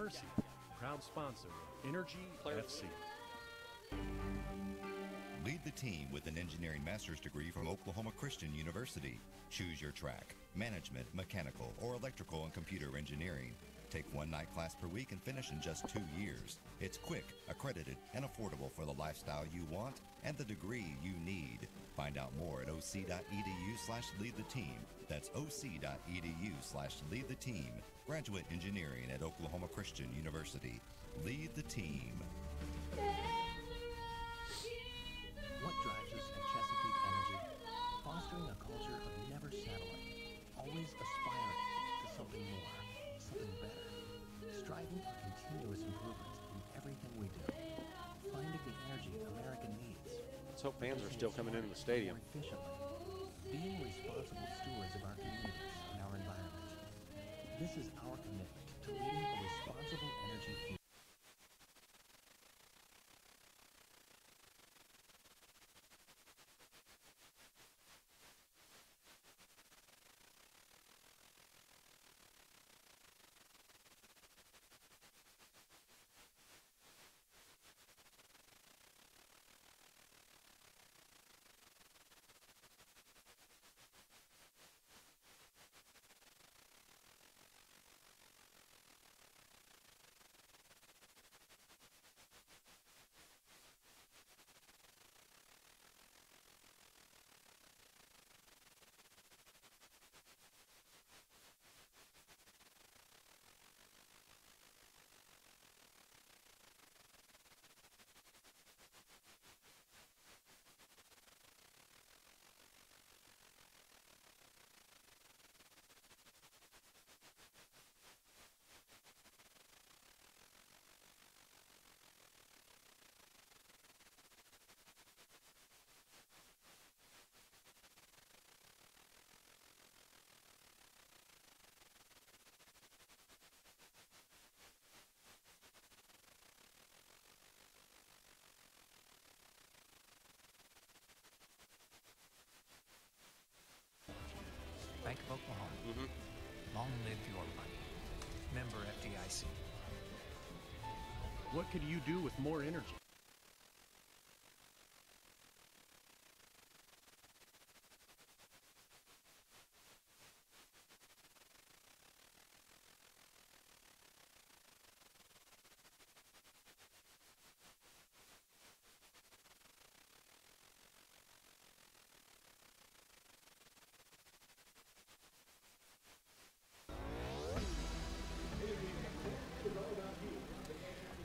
Percy, proud sponsor of Energy FC. Lead the team with an engineering master's degree from Oklahoma Christian University. Choose your track: management, mechanical, or electrical and computer engineering. Take one night class per week and finish in just 2 years. It's quick, accredited, and affordable for the lifestyle you want and the degree you need. Find out more at oc.edu/leadtheteam. That's oc.edu/leadtheteam. Graduate engineering at Oklahoma Christian University. Lead the team. What drives us at Chesapeake Energy? Fostering a culture of never settling, always aspiring to something more, something better, striving for continuous improvement in everything we do, finding the energy America needs. Let's hope fans are still coming into the stadium. More efficiently, being responsible stewards of our communities and our environment. This is our commitment to leading a responsible energy future. Bank of Oklahoma. Long live your money. Member FDIC. What could you do with more energy?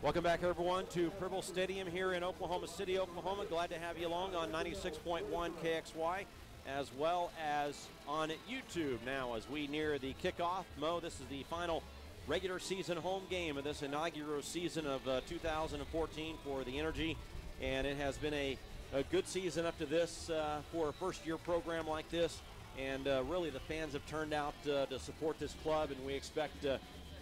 Welcome back, everyone, to Purple Stadium here in Oklahoma City, Oklahoma. Glad to have you along on 96.1 KXY, as well as on YouTube. Now, as we near the kickoff, Mo, this is the final regular season home game of this inaugural season of 2014 for the Energy, and it has been a good season up to this for a first-year program like this, and really the fans have turned out to support this club, and we expect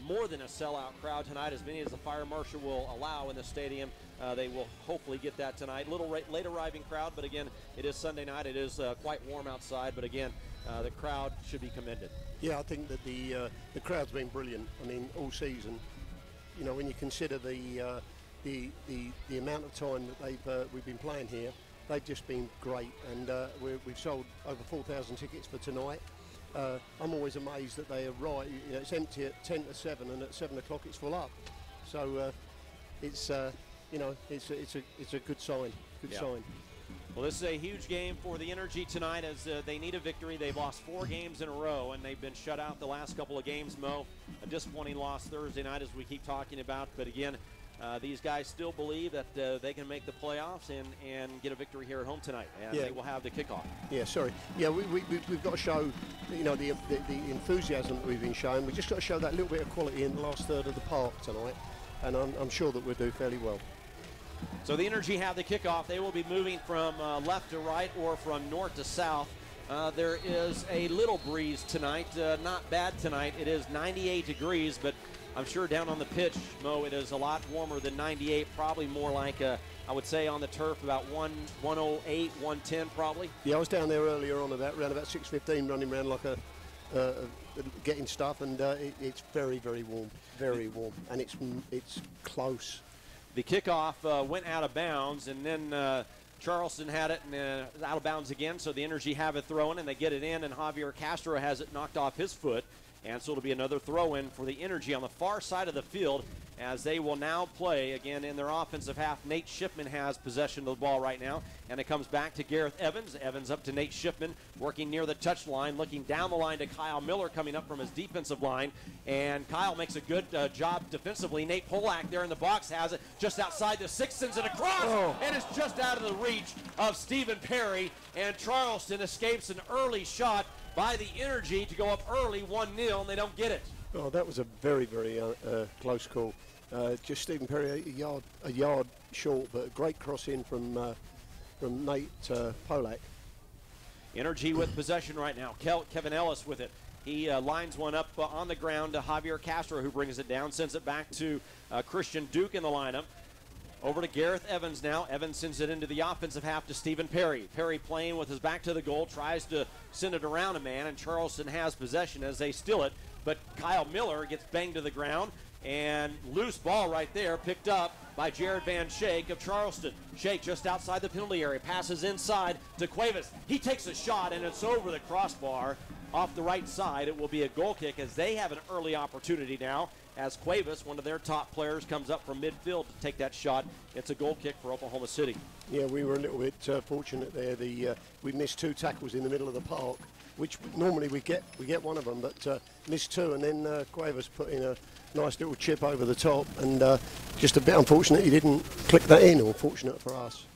more than a sellout crowd tonight, as many as the fire marshal will allow in the stadium. They will hopefully get that tonight. A little late arriving crowd, but again, it is Sunday night. It is quite warm outside, but again, the crowd should be commended. Yeah, I think that the crowd's been brilliant. I mean, all season. You know, when you consider the amount of time that we've been playing here, they've just been great, and we've sold over 4,000 tickets for tonight. I'm always amazed that they arrive. You know, it's empty at 10 to 7, and at 7 o'clock it's full up. So it's you know, it's a good sign. Good sign. Well, this is a huge game for the Energy tonight, as they need a victory. They've lost 4 games in a row, and they've been shut out the last couple of games. Mo, a disappointing loss Thursday night, as we keep talking about. But again, these guys still believe that they can make the playoffs and get a victory here at home tonight, and they will have the kickoff. Yeah, sorry. Yeah, we've got to show, you know, the enthusiasm that we've been showing. We've just got to show that little bit of quality in the last third of the park tonight, and I'm sure that we'll do fairly well. So the Energy have the kickoff. They will be moving from left to right or from north to south. There is a little breeze tonight, not bad tonight. It is 98 degrees, but I'm sure down on the pitch, Mo, it is a lot warmer than 98, probably more like, I would say on the turf, about 108, 110 probably. Yeah, I was down there earlier on around about 6:15, running around like a getting stuff, and it's very, very warm, and it's close. The kickoff went out of bounds, and then Charleston had it and out of bounds again, so the Energy have it thrown, and they get it in, and Javier Castro has it knocked off his foot, and so it'll be another throw-in for the Energy on the far side of the field, as they will now play again in their offensive half. Nate Shipman has possession of the ball right now, and it comes back to Gareth Evans. Evans up to Nate Shipman, working near the touch line, looking down the line to Kyle Miller coming up from his defensive line, and Kyle makes a good job defensively. Nate Polak there in the box has it just outside the 6, sends it across, and it's just out of the reach of Stephen Perry, and Charleston escapes an early shot by the Energy to go up early 1-0, and they don't get it. Oh, that was a very, very close call. Just Stephen Perry a yard short, but a great cross in from Nate Polak. Energy with possession right now. Kevin Ellis with it. He lines one up on the ground to Javier Castro, who brings it down, sends it back to Christian Duke in the lineup. Over to Gareth Evans now. Evans sends it into the offensive half to Stephen Perry. Perry playing with his back to the goal, tries to send it around a man, and Charleston has possession as they steal it. But Kyle Miller gets banged to the ground, and loose ball right there picked up by Jared Van Schaik of Charleston. Schaik just outside the penalty area, passes inside to Cuevas. He takes a shot, and it's over the crossbar off the right side. It will be a goal kick as they have an early opportunity now, as Cuevas, one of their top players, comes up from midfield to take that shot. It's a goal kick for Oklahoma City. Yeah, we were a little bit fortunate there. We missed 2 tackles in the middle of the park, which normally we get one of them, but missed 2, and then Cuevas put in a nice little chip over the top, and just a bit unfortunate he didn't click that in, or fortunate for us.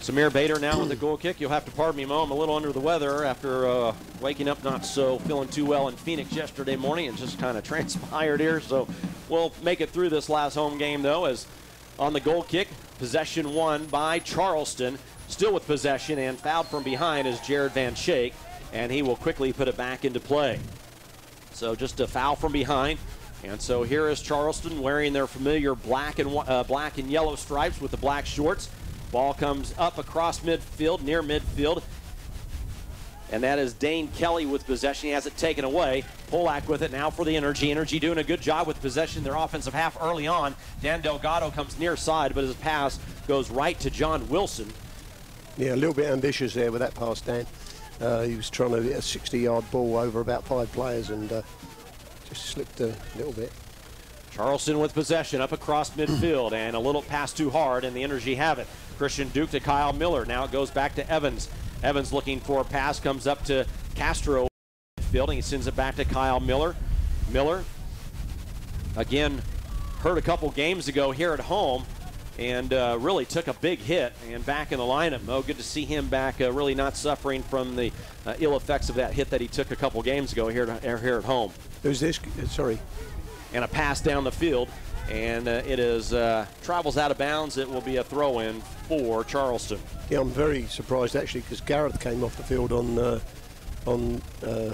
Samir Bader now with the goal kick. You'll have to pardon me, Mo. I'm a little under the weather after waking up not so feeling too well in Phoenix yesterday morning, and just kind of transpired here. So we'll make it through this last home game, though, as on the goal kick, possession won by Charleston. Still with possession, and fouled from behind is Jared Van Schaik, and he will quickly put it back into play. So just a foul from behind. And so here is Charleston wearing their familiar black and yellow stripes with the black shorts. Ball comes up across midfield, near midfield. And that is Dane Kelly with possession. He has it taken away. Polak with it now for the Energy. Energy doing a good job with possession. Their offensive half early on. Dan Delgado comes near side, but his pass goes right to John Wilson. Yeah, a little bit ambitious there with that pass, Dan. He was trying to get a 60-yard ball over about 5 players, and just slipped a little bit. Charleston with possession up across midfield, and a little pass too hard, and the Energy have it. Christian Duke to Kyle Miller. Now it goes back to Evans. Evans looking for a pass, comes up to Castro midfield, and he sends it back to Kyle Miller. Miller, again, hurt a couple games ago here at home, and really took a big hit, and back in the lineup. Oh, good to see him back, really not suffering from the ill effects of that hit that he took a couple games ago here at home. Who's this? Sorry. And a pass down the field, and it is travels out of bounds. It will be a throw-in for Charleston. Yeah, I'm very surprised actually, because Gareth came off the field on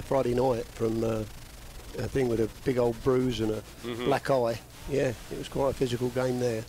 Friday night from a thing with a big old bruise and a black eye. Yeah, it was quite a physical game there.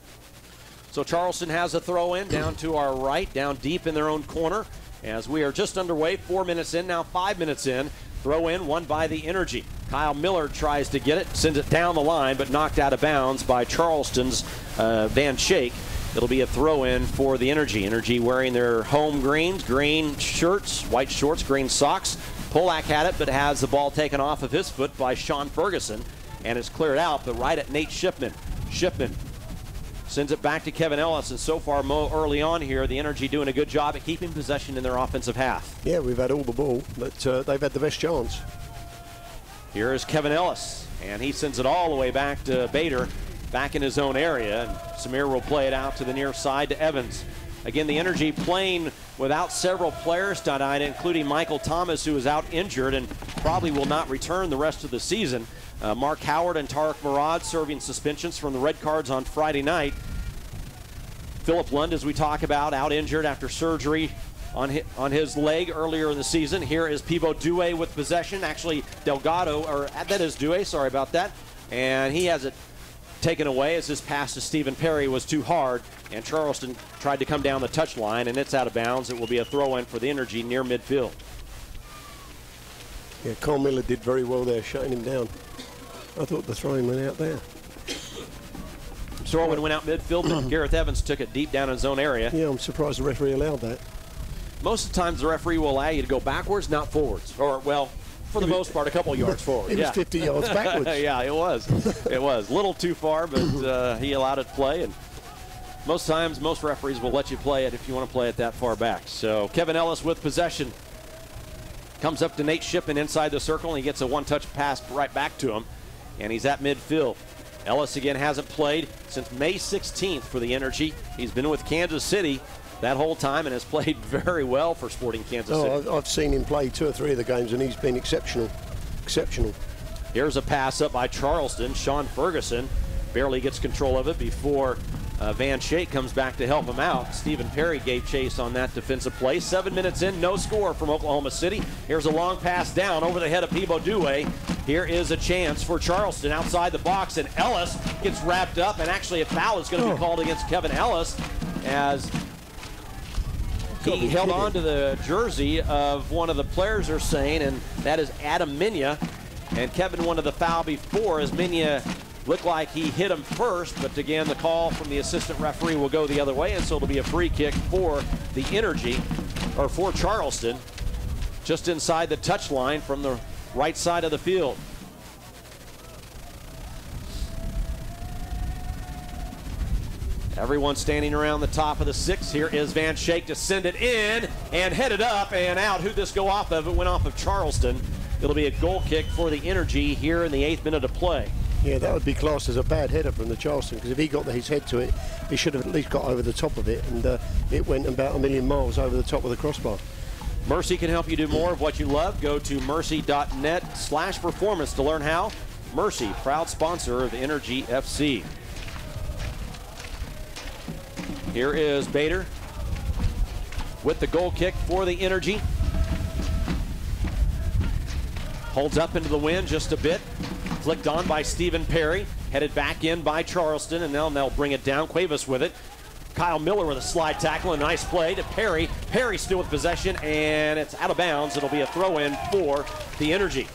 So Charleston has a throw-in down to our right, down deep in their own corner, as we are just underway. 4 minutes in, now 5 minutes in. Throw-in won by the Energy. Kyle Miller tries to get it, sends it down the line, but knocked out of bounds by Charleston's Van Schaik. It'll be a throw-in for the Energy. Energy wearing their home greens, green shirts, white shorts, green socks. Polak had it, but has the ball taken off of his foot by Sean Ferguson, and it's cleared out, but right at Nate Shipman. Shipman sends it back to Kevin Ellis, and so far, Mo, early on here, the Energy doing a good job at keeping possession in their offensive half. Yeah, we've had all the ball, but they've had the best chance. Here is Kevin Ellis, and he sends it all the way back to Bader, back in his own area, and Samir will play it out to the near side to Evans. Again, the Energy playing without several players tonight, including Michael Thomas, who is out injured and probably will not return the rest of the season. Mark Howard and Tarek Murad serving suspensions from the red cards on Friday night. Philip Lund, as we talk about, out injured after surgery on his leg earlier in the season. Here is Pivot Due with possession. Actually, Delgado, or that is Due, sorry about that. And he has it taken away as his pass to Stephen Perry was too hard, and Charleston tried to come down the touch line, and it's out of bounds. It will be a throw-in for the Energy near midfield. Yeah, Carl Miller did very well there, shutting him down. I thought the throwing went out there. Throw-in went out midfield, but Gareth Evans took it deep down in his own area. Yeah, I'm surprised the referee allowed that. Most of the times the referee will allow you to go backwards, not forwards. Or, well, for the most part, a couple yards forward. It was 50 yards backwards. Yeah, it was. It was. A little too far, but he allowed it to play. And most times, most referees will let you play it if you want to play it that far back. So Kevin Ellis with possession. Comes up to Nate Shippen inside the circle, and he gets a one-touch pass right back to him. And he's at midfield. Ellis again hasn't played since May 16th for the Energy. He's been with Kansas City that whole time and has played very well for Sporting Kansas City. I've seen him play 2 or 3 of the games, and he's been exceptional. Exceptional. Here's a pass up by Charleston. Sean Ferguson barely gets control of it before Van Shake comes back to help him out. Stephen Perry gave chase on that defensive play. 7 minutes in, no score from Oklahoma City. Here's a long pass down over the head of Peebo Dewey. Here is a chance for Charleston outside the box, and Ellis gets wrapped up, and actually a foul is going to be called against Kevin Ellis as he held on to the jersey of one of the players they're saying, and that is Adam Minya. And Kevin wanted the foul before as Minya looked like he hit him first, but again, the call from the assistant referee will go the other way, and so it'll be a free kick for the Energy, or for Charleston, just inside the touch line from the right side of the field. Everyone standing around the top of the 6. Here is Van Shake to send it in and head it up and out. Who'd this go off of? It went off of Charleston. It'll be a goal kick for the Energy here in the 8th minute of play. Yeah, that would be classed as a bad header from the Charleston, because if he got his head to it, he should have at least got over the top of it, and it went about a million miles over the top of the crossbar. Mercy can help you do more of what you love. Go to mercy.net/performance to learn how. Mercy, proud sponsor of Energy FC. Here is Bader with the goal kick for the Energy. Holds up into the wind just a bit. Flicked on by Stephen Perry. Headed back in by Charleston, and now they'll bring it down. Cuevas with it. Kyle Miller with a slide tackle. A nice play to Perry. Perry still with possession, and it's out of bounds. It'll be a throw-in for the Energy.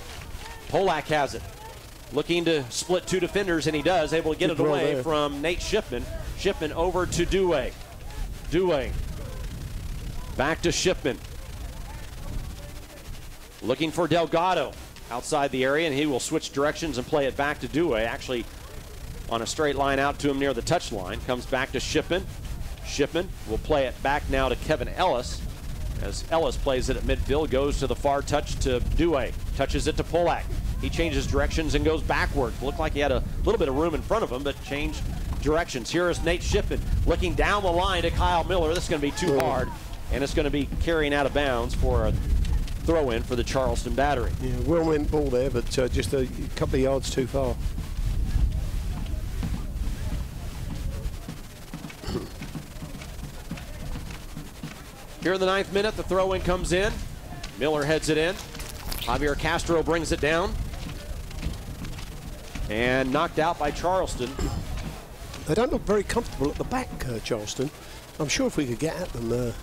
Polak has it. Looking to split 2 defenders, and he does. Able to get it away from Nate Shipman. Shipman over to Dewey. Dewey. Back to Shipman. Looking for Delgado outside the area, and he will switch directions and play it back to Dewey. Actually, on a straight line out to him near the touch line. Comes back to Shipman. Shipman will play it back now to Kevin Ellis. As Ellis plays it at midfield, goes to the far touch to Dewey. Touches it to Polak. He changes directions and goes backward. Looked like he had a little bit of room in front of him, but changed directions. Here is Nate Shipman looking down the line to Kyle Miller. This is going to be too hard, and it's going to be carrying out of bounds for a throw-in for the Charleston Battery. Yeah, well meant ball there, but just a couple of yards too far. Here in the 9th minute, the throw-in comes in. Miller heads it in. Javier Castro brings it down. And knocked out by Charleston. They don't look very comfortable at the back, Charleston. I'm sure if we could get at them.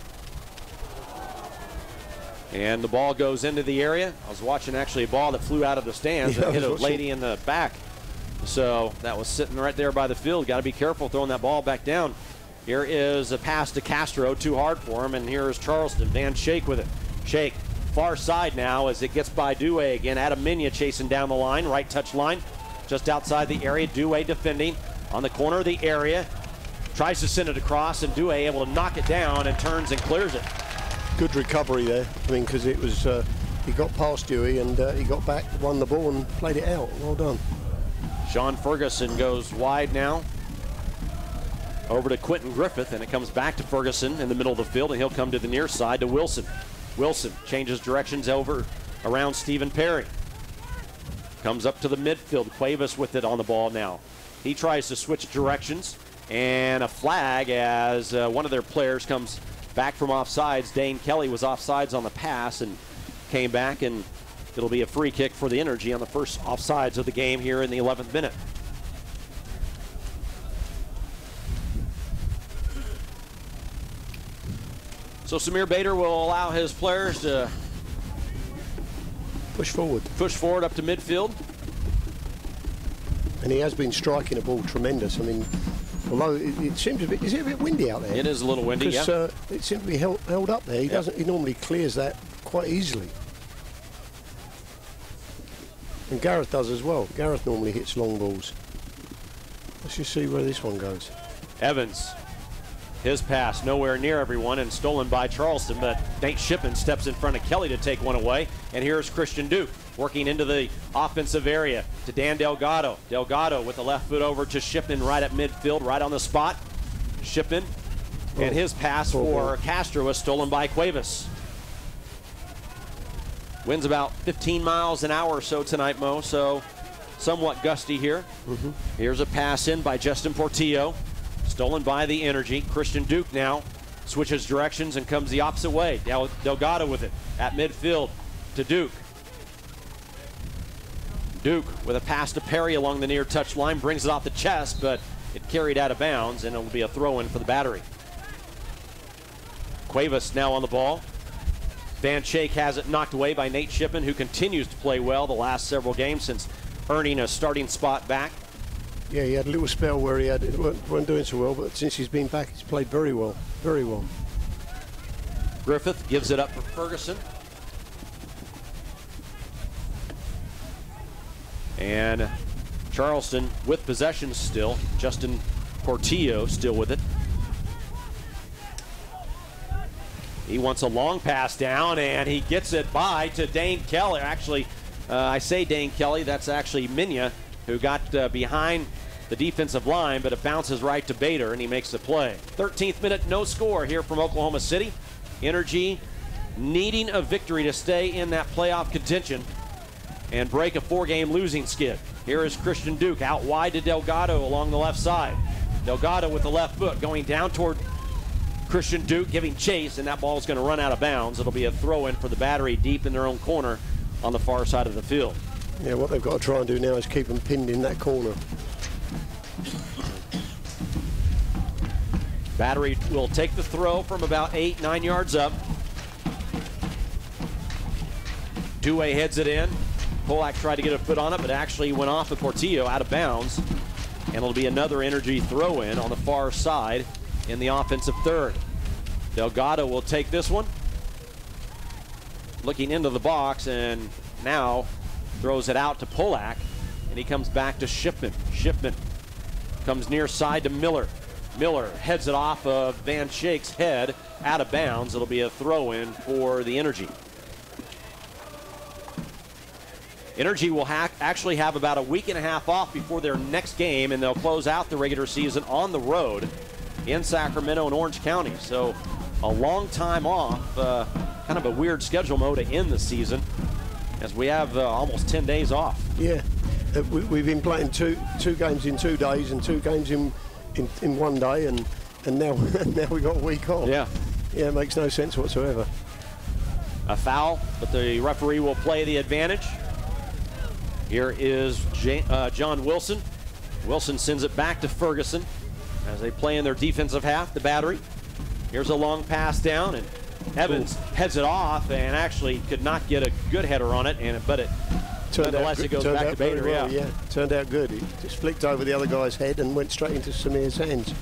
And the ball goes into the area. I was watching actually a ball that flew out of the stands and hit a lady in the back. So that was sitting right there by the field. Got to be careful throwing that ball back down. Here is a pass to Castro, too hard for him, and here is Charleston. Van Shake with it. Shake, far side now as it gets by Dewey again. Adam Minya chasing down the line, right touch line, just outside the area. Dewey defending on the corner of the area. Tries to send it across, and Dewey able to knock it down and turns and clears it. Good recovery there. I mean, because it was, he got past Dewey and he got back, won the ball and played it out. Well done. Sean Ferguson goes wide now. Over to Quentin Griffith, and it comes back to Ferguson in the middle of the field, and he'll come to the near side to Wilson. Wilson changes directions over around Stephen Perry. Comes up to the midfield. Cuevas with it on the ball now. He tries to switch directions, and a flag as one of their players comes back from offsides. Dane Kelly was offsides on the pass and came back, and it'll be a free kick for the Energy on the first offsides of the game here in the 11th minute. So Samir Bader will allow his players to push forward. Push forward up to midfield. And he has been striking the ball tremendous. I mean, although it seems a bit, is it a bit windy out there? It is a little windy, yeah. It seems to be held up there. He doesn't. He normally clears that quite easily. And Gareth does as well. Gareth normally hits long balls. Let's just see where this one goes. Evans, his pass nowhere near everyone and stolen by Charleston, but Nate Shipman steps in front of Kelly to take one away. And here's Christian Duke working into the offensive area to Dan Delgado. Delgado with the left foot over to Shipman right at midfield, right on the spot. Shipman, and his pass for Castro was stolen by Cuevas. Winds about 15 miles an hour or so tonight, Mo, so somewhat gusty here. Here's a pass in by Justin Portillo, stolen by the Energy. Christian Duke now switches directions and comes the opposite way. Delgado with it at midfield to Duke. Duke with a pass to Perry along the near touch line, brings it off the chest, but it carried out of bounds, and it will be a throw-in for the Battery. Cuevas now on the ball. Van Schaik has it knocked away by Nate Shipman, who continues to play well the last several games since earning a starting spot back. Yeah, he had a little spell where he weren't doing so well, but since he's been back, he's played very well, very well. Griffith gives it up for Ferguson. And Charleston with possession still. Justin Portillo still with it. He wants a long pass down, and he gets it by to Dane Kelly. Actually, I say Dane Kelly, that's actually Minya, who got behind the defensive line, but it bounces right to Bader, and he makes the play. 13th minute, no score here from Oklahoma City. Energy needing a victory to stay in that playoff contention and break a 4-game losing skid. Here is Christian Duke out wide to Delgado along the left side. Delgado with the left foot going down toward Christian Duke, giving chase, and that ball is going to run out of bounds. It'll be a throw-in for the Battery deep in their own corner on the far side of the field. Yeah, what they've got to try and do now is keep them pinned in that corner. Battery will take the throw from about 8-9 yards up. Due heads it in. Polak tried to get a foot on it, but actually went off of Portillo out of bounds. And it'll be another Energy throw-in on the far side in the offensive third. Delgado will take this one. Looking into the box, and now throws it out to Polak, and he comes back to Shipman. Shipman comes near side to Miller. Miller heads it off of Van Schaik's head out of bounds. It'll be a throw-in for the Energy. Energy will actually have about a week and a half off before their next game, and they'll close out the regular season on the road in Sacramento and Orange County. So a long time off, kind of a weird schedule mode to end the season, as we have almost 10 days off. Yeah, we've been playing two games in 2 days and 2 games in 1 day, and now now we got a week off. Yeah, it makes no sense whatsoever. A foul, but the referee will play the advantage. Here is John Wilson. Wilson sends it back to Ferguson as they play in their defensive half, the Battery. Here's a long pass down, and Evans heads it off and actually could not get a good header on it, but nonetheless it goes back to Bader. Well, yeah, turned out good. He just flicked over the other guy's head and went straight into Samir's hands.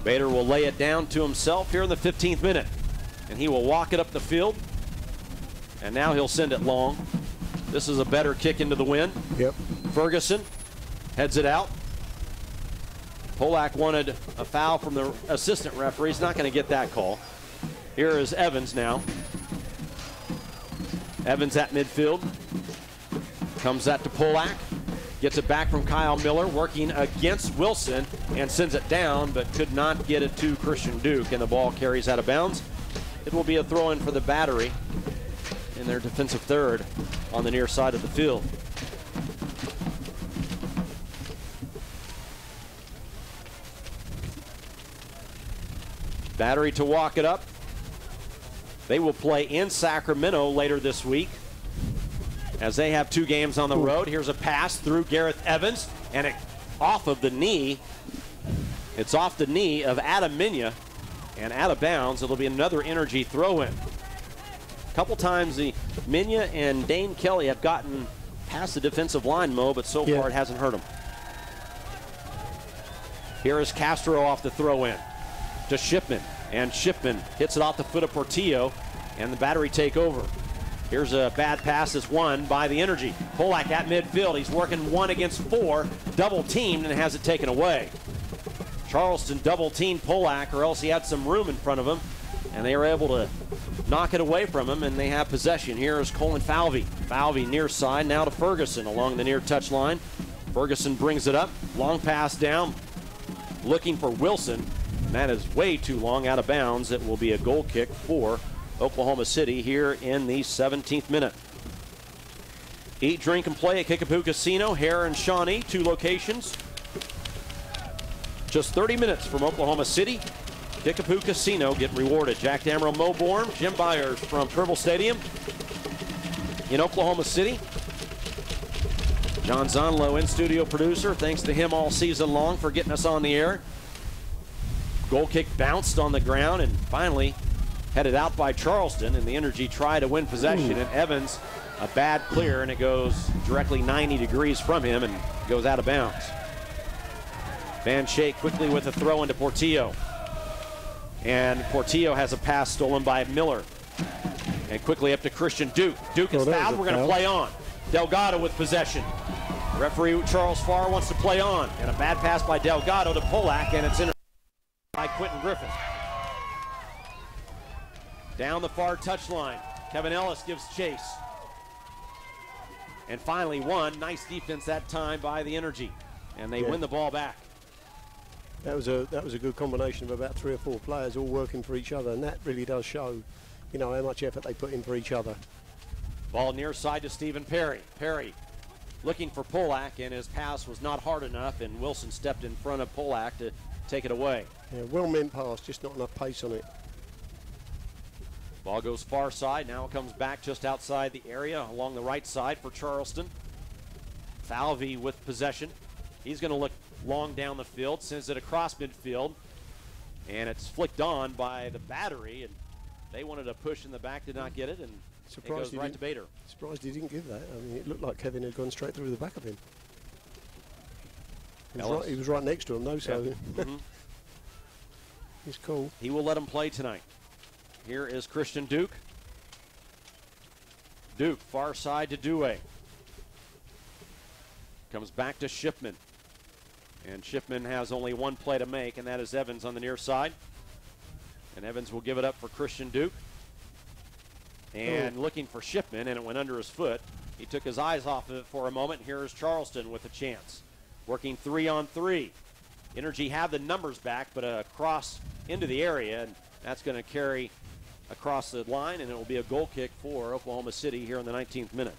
Bader will lay it down to himself here in the 15th minute, and he will walk it up the field, and now he'll send it long. This is a better kick into the wind. Yep. Ferguson heads it out. Polak wanted a foul from the assistant referee. He's not going to get that call. Here is Evans now. Evans at midfield. Comes that to Polak. Gets it back from Kyle Miller, working against Wilson, and sends it down, but could not get it to Christian Duke, and the ball carries out of bounds. It will be a throw-in for the Battery in their defensive third on the near side of the field. Battery to walk it up. They will play in Sacramento later this week as they have 2 games on the road. Here's a pass through Gareth Evans, and it off of the knee. It's off the knee of Adam Minya and out of bounds. It'll be another Energy throw-in. couple times the Minya and Dane Kelly have gotten past the defensive line, Mo, but so far it hasn't hurt them. Here is Castro off the throw in to Shipman, and Shipman hits it off the foot of Portillo, and the Battery take over. Here's a bad pass that's won by the Energy. Polak at midfield. He's working 1 against 4, double teamed, and has it taken away. Charleston double teamed Polak, or else he had some room in front of him, and they were able to knock it away from him, and they have possession. Here is Colin Falvey. Falvey near side, now to Ferguson along the near touch line. Ferguson brings it up. Long pass down, looking for Wilson. And that is way too long, out of bounds. It will be a goal kick for Oklahoma City here in the 17th minute. Eat, drink, and play at Kickapoo Casino. Hare and Shawnee, 2 locations. Just 30 minutes from Oklahoma City. Kickapoo Casino getting rewarded. Jack Damero, Mo Bourne, Jim Byers from Purple Stadium in Oklahoma City. John Zonlow, in-studio producer. Thanks to him all season long for getting us on the air. Goal kick bounced on the ground and finally headed out by Charleston, and the Energy try to win possession. And Evans, a bad clear, and it goes directly 90 degrees from him and goes out of bounds. Van Schaik quickly with a throw into Portillo. And Portillo has a pass stolen by Miller. And quickly up to Christian Duke. Duke is fouled. We're going to play on. Delgado with possession. Referee Charles Farr wants to play on. And a bad pass by Delgado to Polak, and it's intercepted by Quentin Griffith. Down the far touchline. Kevin Ellis gives chase. And finally won. Nice defense that time by the Energy. And they win the ball back. That was a good combination of about 3 or 4 players all working for each other, and that really does show, you know, how much effort they put in for each other. Ball near side to Stephen Perry. Perry looking for Polak, and his pass was not hard enough, and Wilson stepped in front of Polak to take it away. Yeah, well meant pass, just not enough pace on it. Ball goes far side. Now it comes back just outside the area along the right side for Charleston. Falvey with possession. He's going to look long down the field, sends it across midfield, and it's flicked on by the Battery, and they wanted a push in the back, did not get it, and it goes right to Bader. Surprised he didn't give that. I mean, it looked like Kevin had gone straight through the back of him. He was right next to him, though, so he's cool. He will let him play tonight. Here is Christian Duke. Duke, far side to Dewey. Comes back to Shipman. And Shipman has only 1 play to make, and that is Evans on the near side. And Evans will give it up for Christian Duke. And looking for Shipman, and it went under his foot. He took his eyes off of it for a moment. Here is Charleston with a chance. Working 3-on-3. Energy have the numbers back, but a cross into the area, and that's going to carry across the line, and it will be a goal kick for Oklahoma City here in the 19th minute.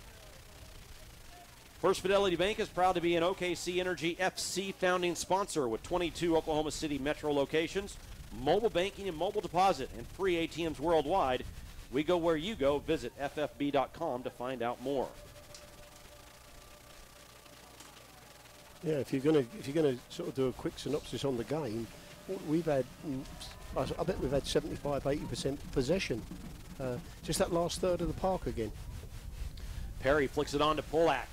First Fidelity Bank is proud to be an OKC Energy FC founding sponsor with 22 Oklahoma City metro locations, mobile banking and mobile deposit, and free ATMs worldwide. We go where you go. Visit ffb.com to find out more. Yeah, if you're gonna sort of do a quick synopsis on the game, we've had, I bet we've had 75-80% possession. Just that last third of the park again. Perry flicks it on to Polak.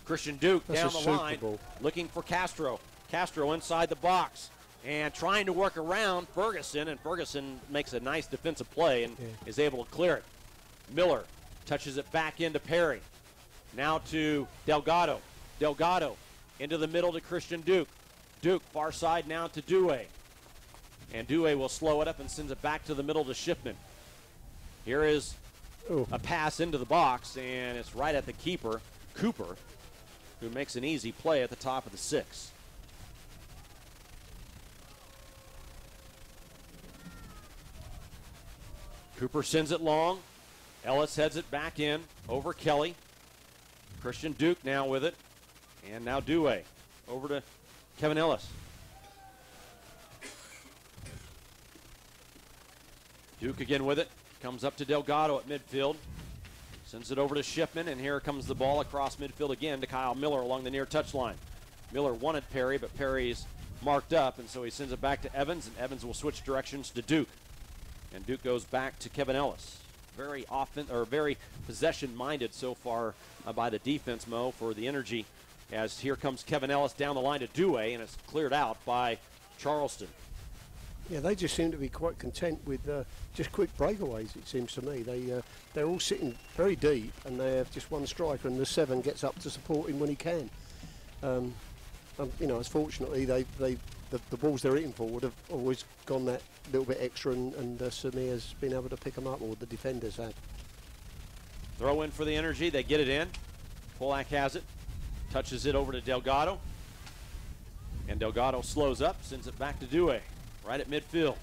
Christian Duke down the line, looking for Castro. Castro inside the box and trying to work around Ferguson, and Ferguson makes a nice defensive play and is able to clear it. Miller touches it back into Perry. Now to Delgado. Delgado into the middle to Christian Duke. Duke far side now to Dewey. And Dewey will slow it up and sends it back to the middle to Shipman. Here is a pass into the box, and it's right at the keeper, Cooper, who makes an easy play at the top of the 6. Cooper sends it long. Ellis heads it back in over Kelly. Christian Duke now with it. And now Dewey over to Kevin Ellis. Duke again with it. Comes up to Delgado at midfield. Sends it over to Shipman, and here comes the ball across midfield again to Kyle Miller along the near touchline. Miller wanted Perry, but Perry's marked up, and so he sends it back to Evans, and Evans will switch directions to Duke. And Duke goes back to Kevin Ellis. very often or very possession-minded so far by the defense, Mo, for the Energy. As here comes Kevin Ellis down the line to Dewey, and it's cleared out by Charleston. Yeah, they just seem to be quite content with just quick breakaways, it seems to me. They're all sitting very deep, and they have just one striker, and the 7 gets up to support him when he can. You know, as fortunately, the balls they're hitting forward have always gone that little bit extra, and Samir's been able to pick them up, or the defenders have. Throw in for the Energy. They get it in. Polak has it. Touches it over to Delgado. And Delgado slows up, sends it back to Dewey, right at midfield.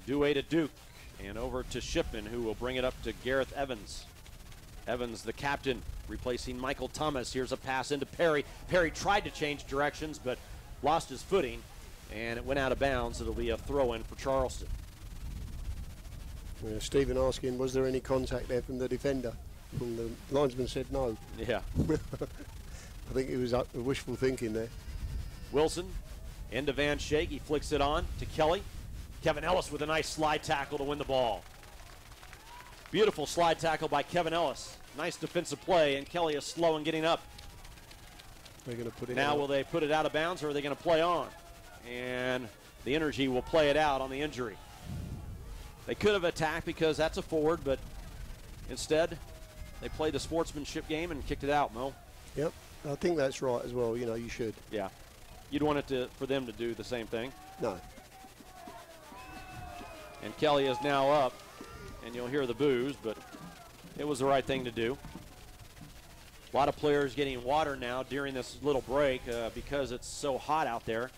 Dewey to Duke, and over to Shipman, who will bring it up to Gareth Evans. Evans, the captain, replacing Michael Thomas. Here's a pass into Perry. Perry tried to change directions, but lost his footing, and it went out of bounds. It'll be a throw-in for Charleston. Yeah, Stephen asking, was there any contact there from the defender? And the linesman said no. Yeah. I think it was wishful thinking there. Wilson into Van Schaik. He flicks it on to Kelly. Kevin Ellis with a nice slide tackle to win the ball. Beautiful slide tackle by Kevin Ellis. Nice defensive play, and Kelly is slow in getting up. They're going to put it now, out. will they put it out of bounds, or are they going to play on? And the Energy will play it out on the injury. They could have attacked because that's a forward, but instead they played the sportsmanship game and kicked it out, Mo. Yep, I think that's right as well. You know, you should. Yeah. You'd want it for them to do the same thing. No. And Kelly is now up, and you'll hear the boos, but it was the right thing to do. A lot of players getting water now during this little break because it's so hot out there.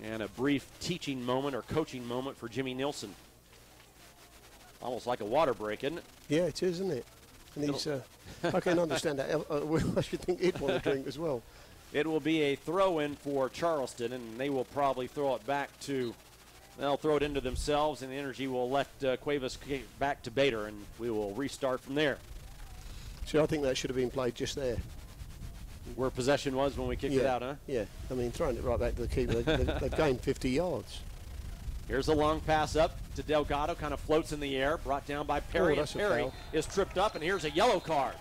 And a brief teaching moment or coaching moment for Jimmy Nielsen. Almost like a water break, isn't it? Yeah, it is, isn't it? And he's, I can understand that. I should think he'd want a drink as well. It will be a throw-in for Charleston, and they will probably throw it back to, they'll throw it into themselves, and the Energy will let Cuevas kick back to Bader, and we will restart from there. See, I think that should have been played just there. Where possession was when we kicked it out, huh? Yeah, I mean, throwing it right back to the keeper, they've gained 50 yards. Here's a long pass up to Delgado, kind of floats in the air, brought down by Perry, and Perry is tripped up, and here's a yellow card.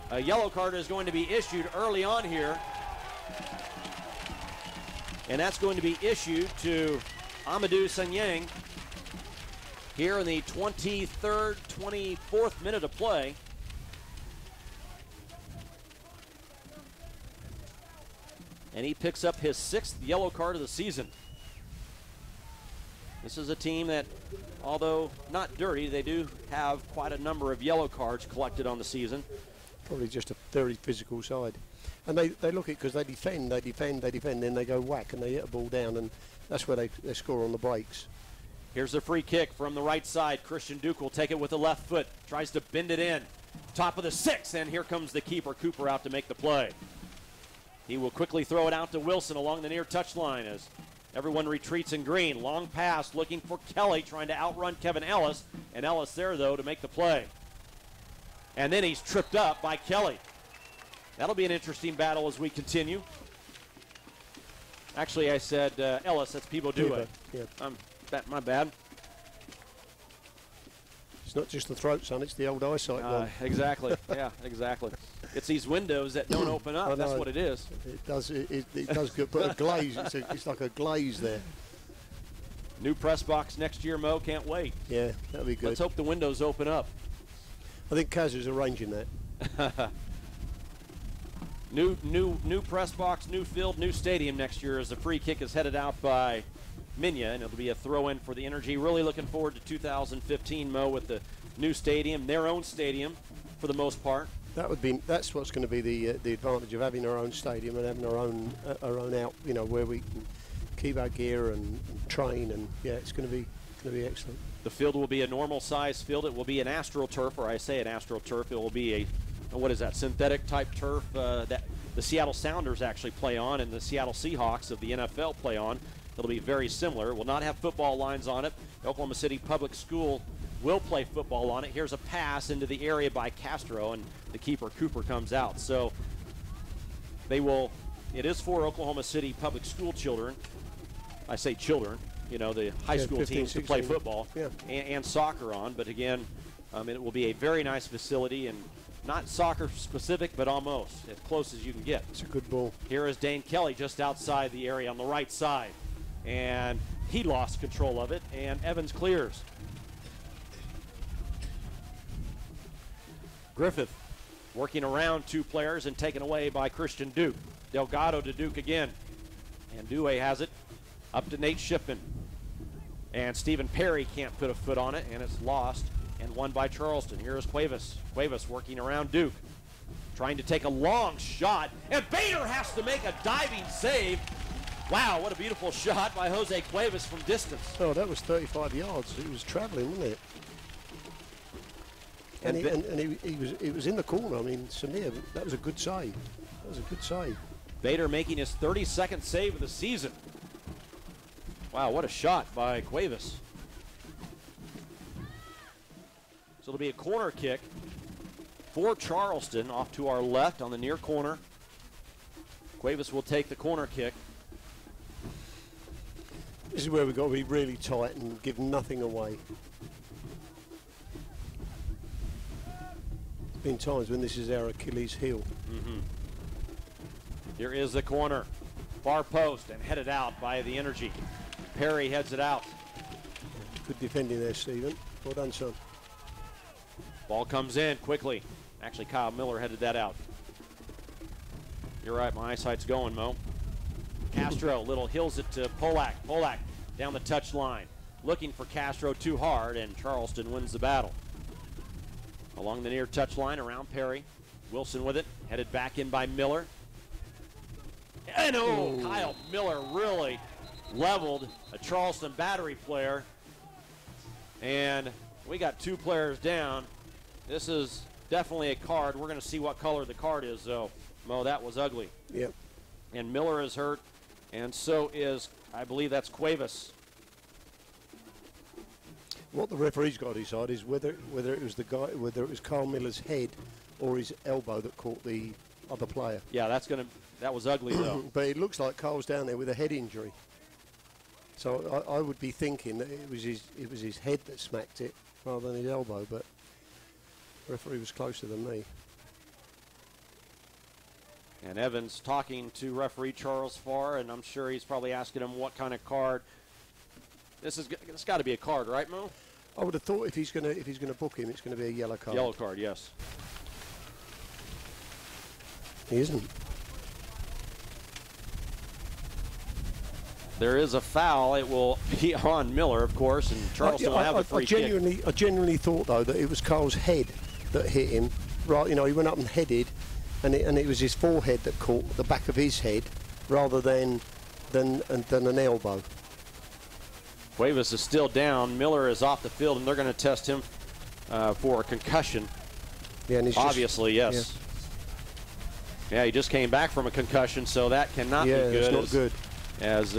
A yellow card is going to be issued early on here, and that's going to be issued to Amadou Sanyang here in the 23rd, 24th minute of play. And he picks up his 6th yellow card of the season. This is a team that, although not dirty, they do have quite a number of yellow cards collected on the season. Probably just a very physical side. And they look at it because they defend, then they go whack and they hit a ball down, and that's where they score on the breaks. Here's a free kick from the right side. Christian Duke will take it with the left foot, tries to bend it in. Top of the 6, and here comes the keeper, Cooper, out to make the play. He will quickly throw it out to Wilson along the near touchline as everyone retreats in green. Long pass looking for Kelly, trying to outrun Kevin Ellis, and Ellis there, though, to make the play. And then he's tripped up by Kelly. That'll be an interesting battle as we continue. Actually, I said Ellis. That's Peebo Dewey. Yeah. My bad. It's not just the throat, son. It's the old eyesight one. Exactly. Yeah, exactly. It's these windows that don't open up. That's what it is. It does. It does put a glaze. It's like a glaze there. New press box next year, Mo. Can't wait. Yeah, that'll be good. Let's hope the windows open up. I think Kaz is arranging that. New press box, new field, new stadium next year as the free kick is headed out by Minya, and it'll be a throw-in for the Energy. Really looking forward to 2015, Mo, with the new stadium, their own stadium for the most part. That's what's going to be the advantage of having our own stadium and having our own out, you know, where we can keep our gear and train, and yeah, it's going to be excellent. The field will be a normal size field. It will be an AstroTurf, or I say an AstroTurf. It will be a, what is that, synthetic type turf that the Seattle Sounders actually play on and the Seattle Seahawks of the NFL play on. It'll be very similar. It will not have football lines on it. The Oklahoma City Public School will play football on it. Here's a pass into the area by Castro, and the keeper, Cooper, comes out. So it is for Oklahoma City Public School children. I say children. you know, the high school 15, teams 16. to play football Yeah. and soccer on. But again, it will be a very nice facility, and not soccer specific, but almost as close as you can get. It's a good ball. Here is Dane Kelly just outside the area on the right side, and he lost control of it, and Evans clears. Griffith working around two players and taken away by Christian Duke. Delgado to Duke again, and Due has it up to Nate Shipman, and Stephen Perry can't put a foot on it, and it's lost and won by Charleston. Here is Cuevas. Cuevas working around Duke, trying to take a long shot, and Bader has to make a diving save. Wow, what a beautiful shot by Jose Cuevas from distance. Oh, that was 35 yards. He was traveling, wasn't it? And he was in the corner. I mean, Samir, that was a good save. That was a good save. Bader making his 32nd save of the season. Wow, what a shot by Cuevas. So it'll be a corner kick for Charleston off to our left on the near corner. Cuevas will take the corner kick. This is where we've got to be really tight and give nothing away. There's been times when this is our Achilles heel. Mm-hmm. Here is the corner. Far post and headed out by the Energy. Perry heads it out. Good defending there, Stephen. Well done, son. Ball comes in quickly. Actually, Kyle Miller headed that out. You're right, my eyesight's going, Mo. Castro, little hills it to Polak. Polak down the touch line. Looking for Castro too hard, and Charleston wins the battle. Along the near touch line around Perry. Wilson with it, headed back in by Miller. And Kyle Miller really leveled a Charleston Battery player. And we got two players down. This is definitely a card. We're going to see what color the card is, though. Mo, that was ugly. Yep. And Miller is hurt, and so is, I believe that's Cuevas. What the referee's got to decide is whether it was the guy, whether it was Carl Miller's head or his elbow that caught the other player. Yeah, that was ugly though. But it looks like Carl's down there with a head injury. So I would be thinking that it was his head that smacked it rather than his elbow. But the referee was closer than me. And Evans talking to referee Charles Farr, and I'm sure he's probably asking him what kind of card. It's got to be a card, right, Mo? I would have thought if he's gonna book him, it's gonna be a yellow card. Yellow card, yes. He isn't. There is a foul. It will be on Miller, of course, and Charleston will have a free kick. I genuinely thought though that it was Carl's head that hit him. Right, he went up and headed, and it was his forehead that caught the back of his head, rather than an elbow. Cuevas is still down. Miller is off the field, and they're going to test him for a concussion. Yeah, and he's obviously, yes. Yeah, he just came back from a concussion, so that cannot be good. Yeah, it's not good. As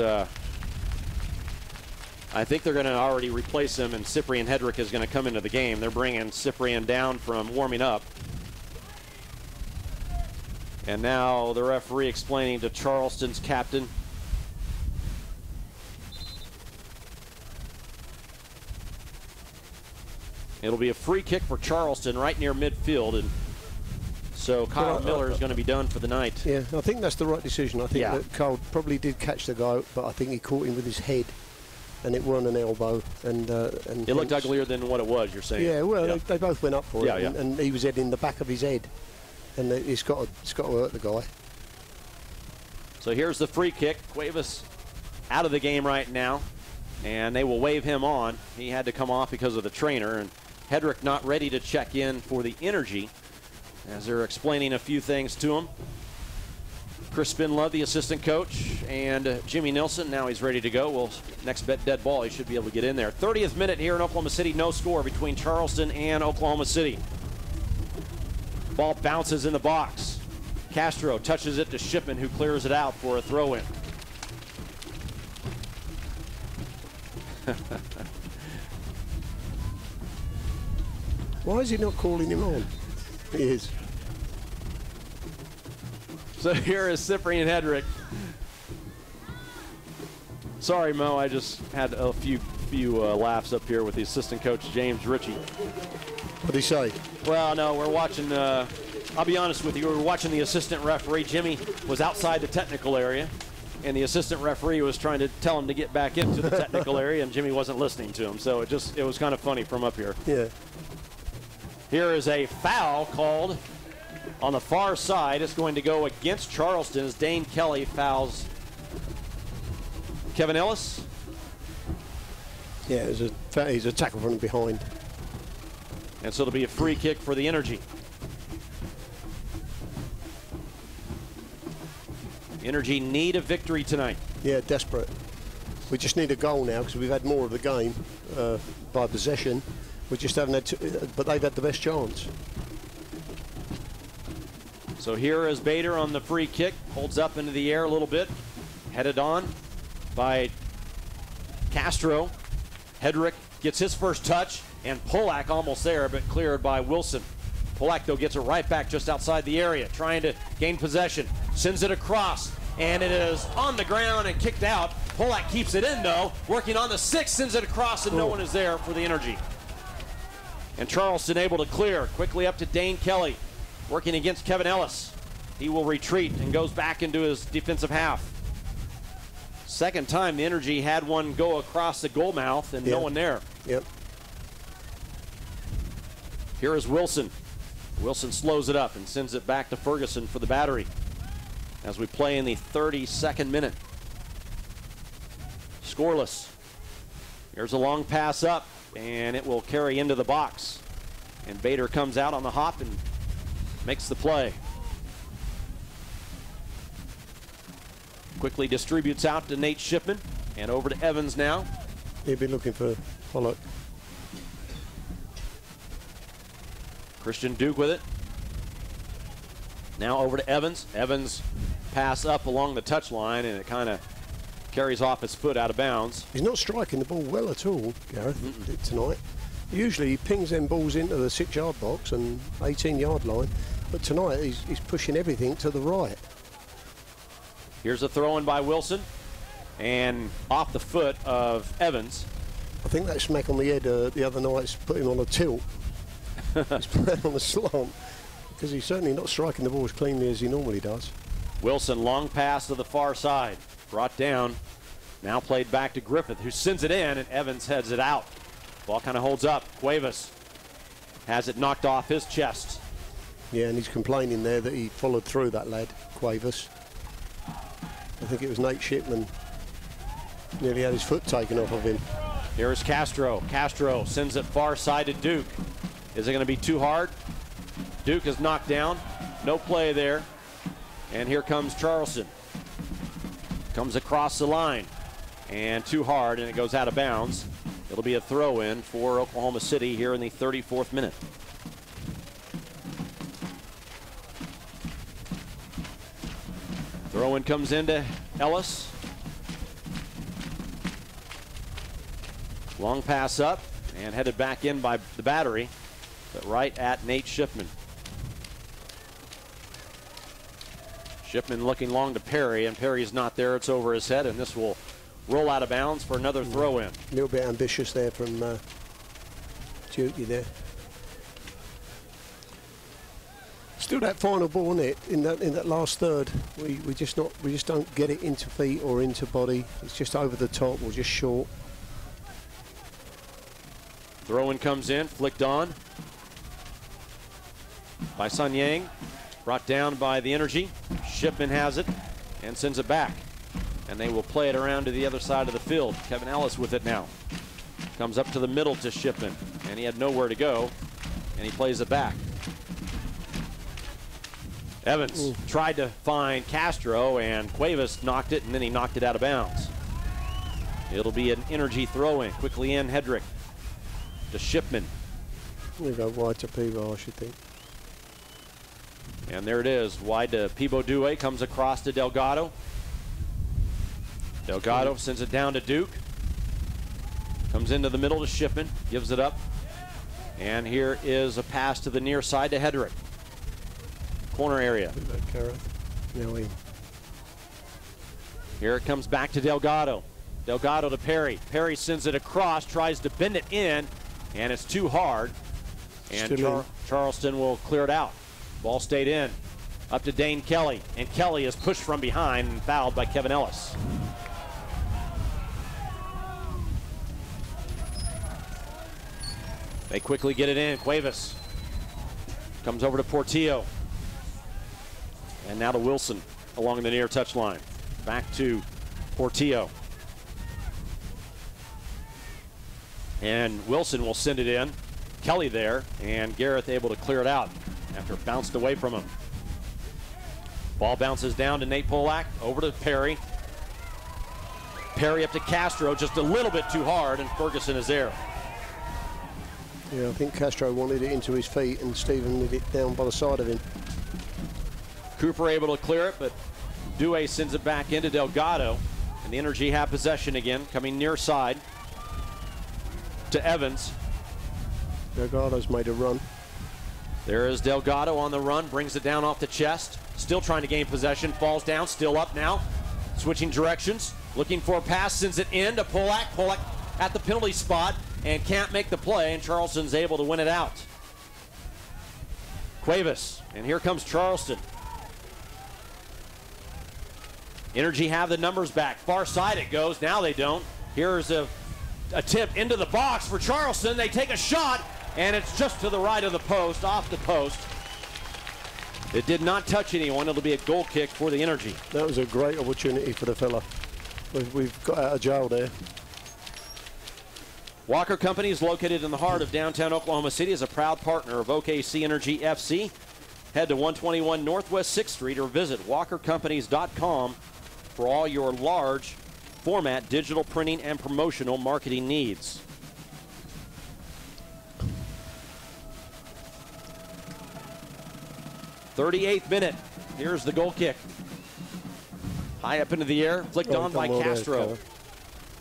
I think they're going to already replace him, and Cyprian Hedrick is going to come into the game. They're bringing Cyprian down from warming up. And now the referee explaining to Charleston's captain. It'll be a free kick for Charleston right near midfield, and so Kyle Miller is going to be done for the night. Yeah, I think that's the right decision. I think that Kyle probably did catch the guy, but I think he caught him with his head, and it wasn't an elbow. And it looked uglier than what it was, you're saying? Yeah, well, They both went up for it, yeah. And he was heading the back of his head, and it's got to hurt the guy. So here's the free kick. Cuevas out of the game right now, and they will wave him on. He had to come off because of the trainer, and Hedrick not ready to check in for the Energy as they're explaining a few things to him. Chris Spinlove, the assistant coach, and Jimmy Nilsson, now he's ready to go. Well, next bet dead ball, he should be able to get in there. 30th minute here in Oklahoma City, no score between Charleston and Oklahoma City. Ball bounces in the box. Castro touches it to Shipman, who clears it out for a throw-in. Why is he not calling him on? He is. So here is Cyprian Hedrick. Sorry, Mo. I just had a few laughs up here with the assistant coach, James Ritchie. What did he say? Well, no, we're watching. I'll be honest with you. We were watching the assistant referee. Jimmy was outside the technical area, and the assistant referee was trying to tell him to get back into the technical area, and Jimmy wasn't listening to him. So it was kind of funny from up here. Yeah. Here is a foul called on the far side. It's going to go against Charleston as Dane Kelly fouls Kevin Ellis. Yeah, he's a tackle from behind. And so it'll be a free kick for the Energy. Energy need a victory tonight. Yeah, desperate. We just need a goal now because we've had more of the game by possession. We just haven't had but they've had the best chance. So here is Bader on the free kick, holds up into the air a little bit, headed on by Castro. Hedrick gets his first touch, and Polak almost there, but cleared by Wilson. Polak, though, gets it right back just outside the area, trying to gain possession. Sends it across, and it is on the ground and kicked out. Polak keeps it in, though, working on the 6, sends it across, and no one is there for the Energy. And Charleston able to clear. Quickly up to Dane Kelly, working against Kevin Ellis. He will retreat and goes back into his defensive half. Second time the Energy had one go across the goal mouth and no one there. Yep. Here is Wilson. Wilson slows it up and sends it back to Ferguson for the Battery as we play in the 32nd minute. Scoreless. Here's a long pass up, and it will carry into the box. And Bader comes out on the hop and makes the play. Quickly distributes out to Nate Shipman, and over to Evans now. He'll be looking for Pollock. Christian Duke with it. Now over to Evans. Evans pass up along the touchline, and it kind of carries off his foot out of bounds. He's not striking the ball well at all, Gareth, tonight. Usually he pings them balls into the 6-yard box and 18-yard line, but tonight he's pushing everything to the right. Here's a throw in by Wilson, and off the foot of Evans. I think that smack on the head the other night's put him on a tilt. He's playing on a slant because he's certainly not striking the ball as cleanly as he normally does. Wilson, long pass to the far side. Brought down. Now played back to Griffith, who sends it in, and Evans heads it out. Ball kind of holds up. Cuevas has it knocked off his chest. Yeah, and he's complaining there that he followed through, that lad, Cuevas. I think it was Nate Shipman. Nearly had his foot taken off of him. Here's Castro. Castro sends it far side to Duke. Is it going to be too hard? Duke is knocked down. No play there. And here comes Charleston. Comes across the line. And too hard, and it goes out of bounds. It'll be a throw-in for Oklahoma City here in the 34th minute. Throw-in comes into Ellis. Long pass up and headed back in by the Battery, but right at Nate Shipman. Shipman looking long to Perry, and Perry's not there. It's over his head, and this will roll out of bounds for another throw-in. A little bit ambitious there from Dukey there. Still that final ball, isn't it? In that last third, we just don't get it into feet or into body. It's just over the top or just short. Throw-in comes in, flicked on by Sun Yang, brought down by the Energy. Shipman has it and sends it back, and they will play it around to the other side of the field. Kevin Ellis with it now. Comes up to the middle to Shipman, and he had nowhere to go, and he plays it back. Evans tried to find Castro, and Cuevas knocked it, and then he knocked it out of bounds. It'll be an Energy throw-in. Quickly in, Hedrick to Shipman. We go wide to Peebo, I should think. And there it is, wide to Peebo Due, comes across to Delgado. Delgado sends it down to Duke. Comes into the middle to Shipman, gives it up. And here is a pass to the near side to Hedrick. Corner area. Here Here it comes back to Delgado. Delgado to Perry. Perry sends it across, tries to bend it in, and it's too hard. And Charleston will clear it out. Ball stayed in. Up to Dane Kelly, and Kelly is pushed from behind and fouled by Kevin Ellis. They quickly get it in. Cuevas comes over to Portillo. And now to Wilson along the near touchline. Back to Portillo. And Wilson will send it in. Kelly there, and Gareth able to clear it out after it bounced away from him. Ball bounces down to Nate Polak, over to Perry. Perry up to Castro, just a little bit too hard, and Ferguson is there. Yeah, I think Castro wanted it into his feet, and Stephen did it down by the side of him. Cooper able to clear it, but Dewey sends it back into Delgado, and the Energy have possession again, coming near side to Evans. Delgado's made a run. There is Delgado on the run, brings it down off the chest, still trying to gain possession, falls down, still up now, switching directions, looking for a pass, sends it in to Polak. Polak at the penalty spot and can't make the play, and Charleston's able to win it out. Cuevas, and here comes Charleston. Energy have the numbers back. Far side it goes, now they don't. Here's a tip into the box for Charleston. They take a shot, and it's just to the right of the post, off the post. It did not touch anyone. It'll be a goal kick for the Energy. That was a great opportunity for the fella. We've got out of jail there. Walker Company is located in the heart of downtown Oklahoma City, is a proud partner of OKC Energy FC. Head to 121 Northwest 6th Street or visit walkercompanies.com for all your large format digital printing and promotional marketing needs. '38th minute. Here's the goal kick. High up into the air, flicked on by Castro.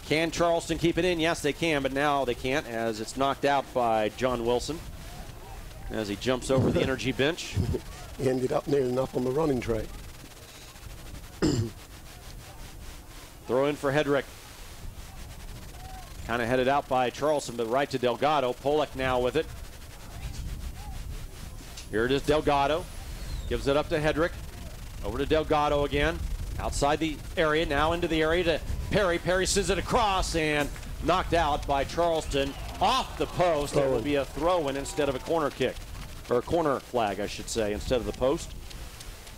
Can Charleston keep it in? Yes, they can, but now they can't as it's knocked out by John Wilson as he jumps over the Energy bench. He ended up kneeling up on the running track. Throw in for Hedrick. Kind of headed out by Charleston, but right to Delgado. Polak now with it. Here it is, Delgado. Gives it up to Hedrick. Over to Delgado again. Outside the area, now into the area to Perry. Perry sends it across and knocked out by Charleston off the post. It will be a throw-in instead of a corner kick. Or a corner flag, I should say, instead of the post.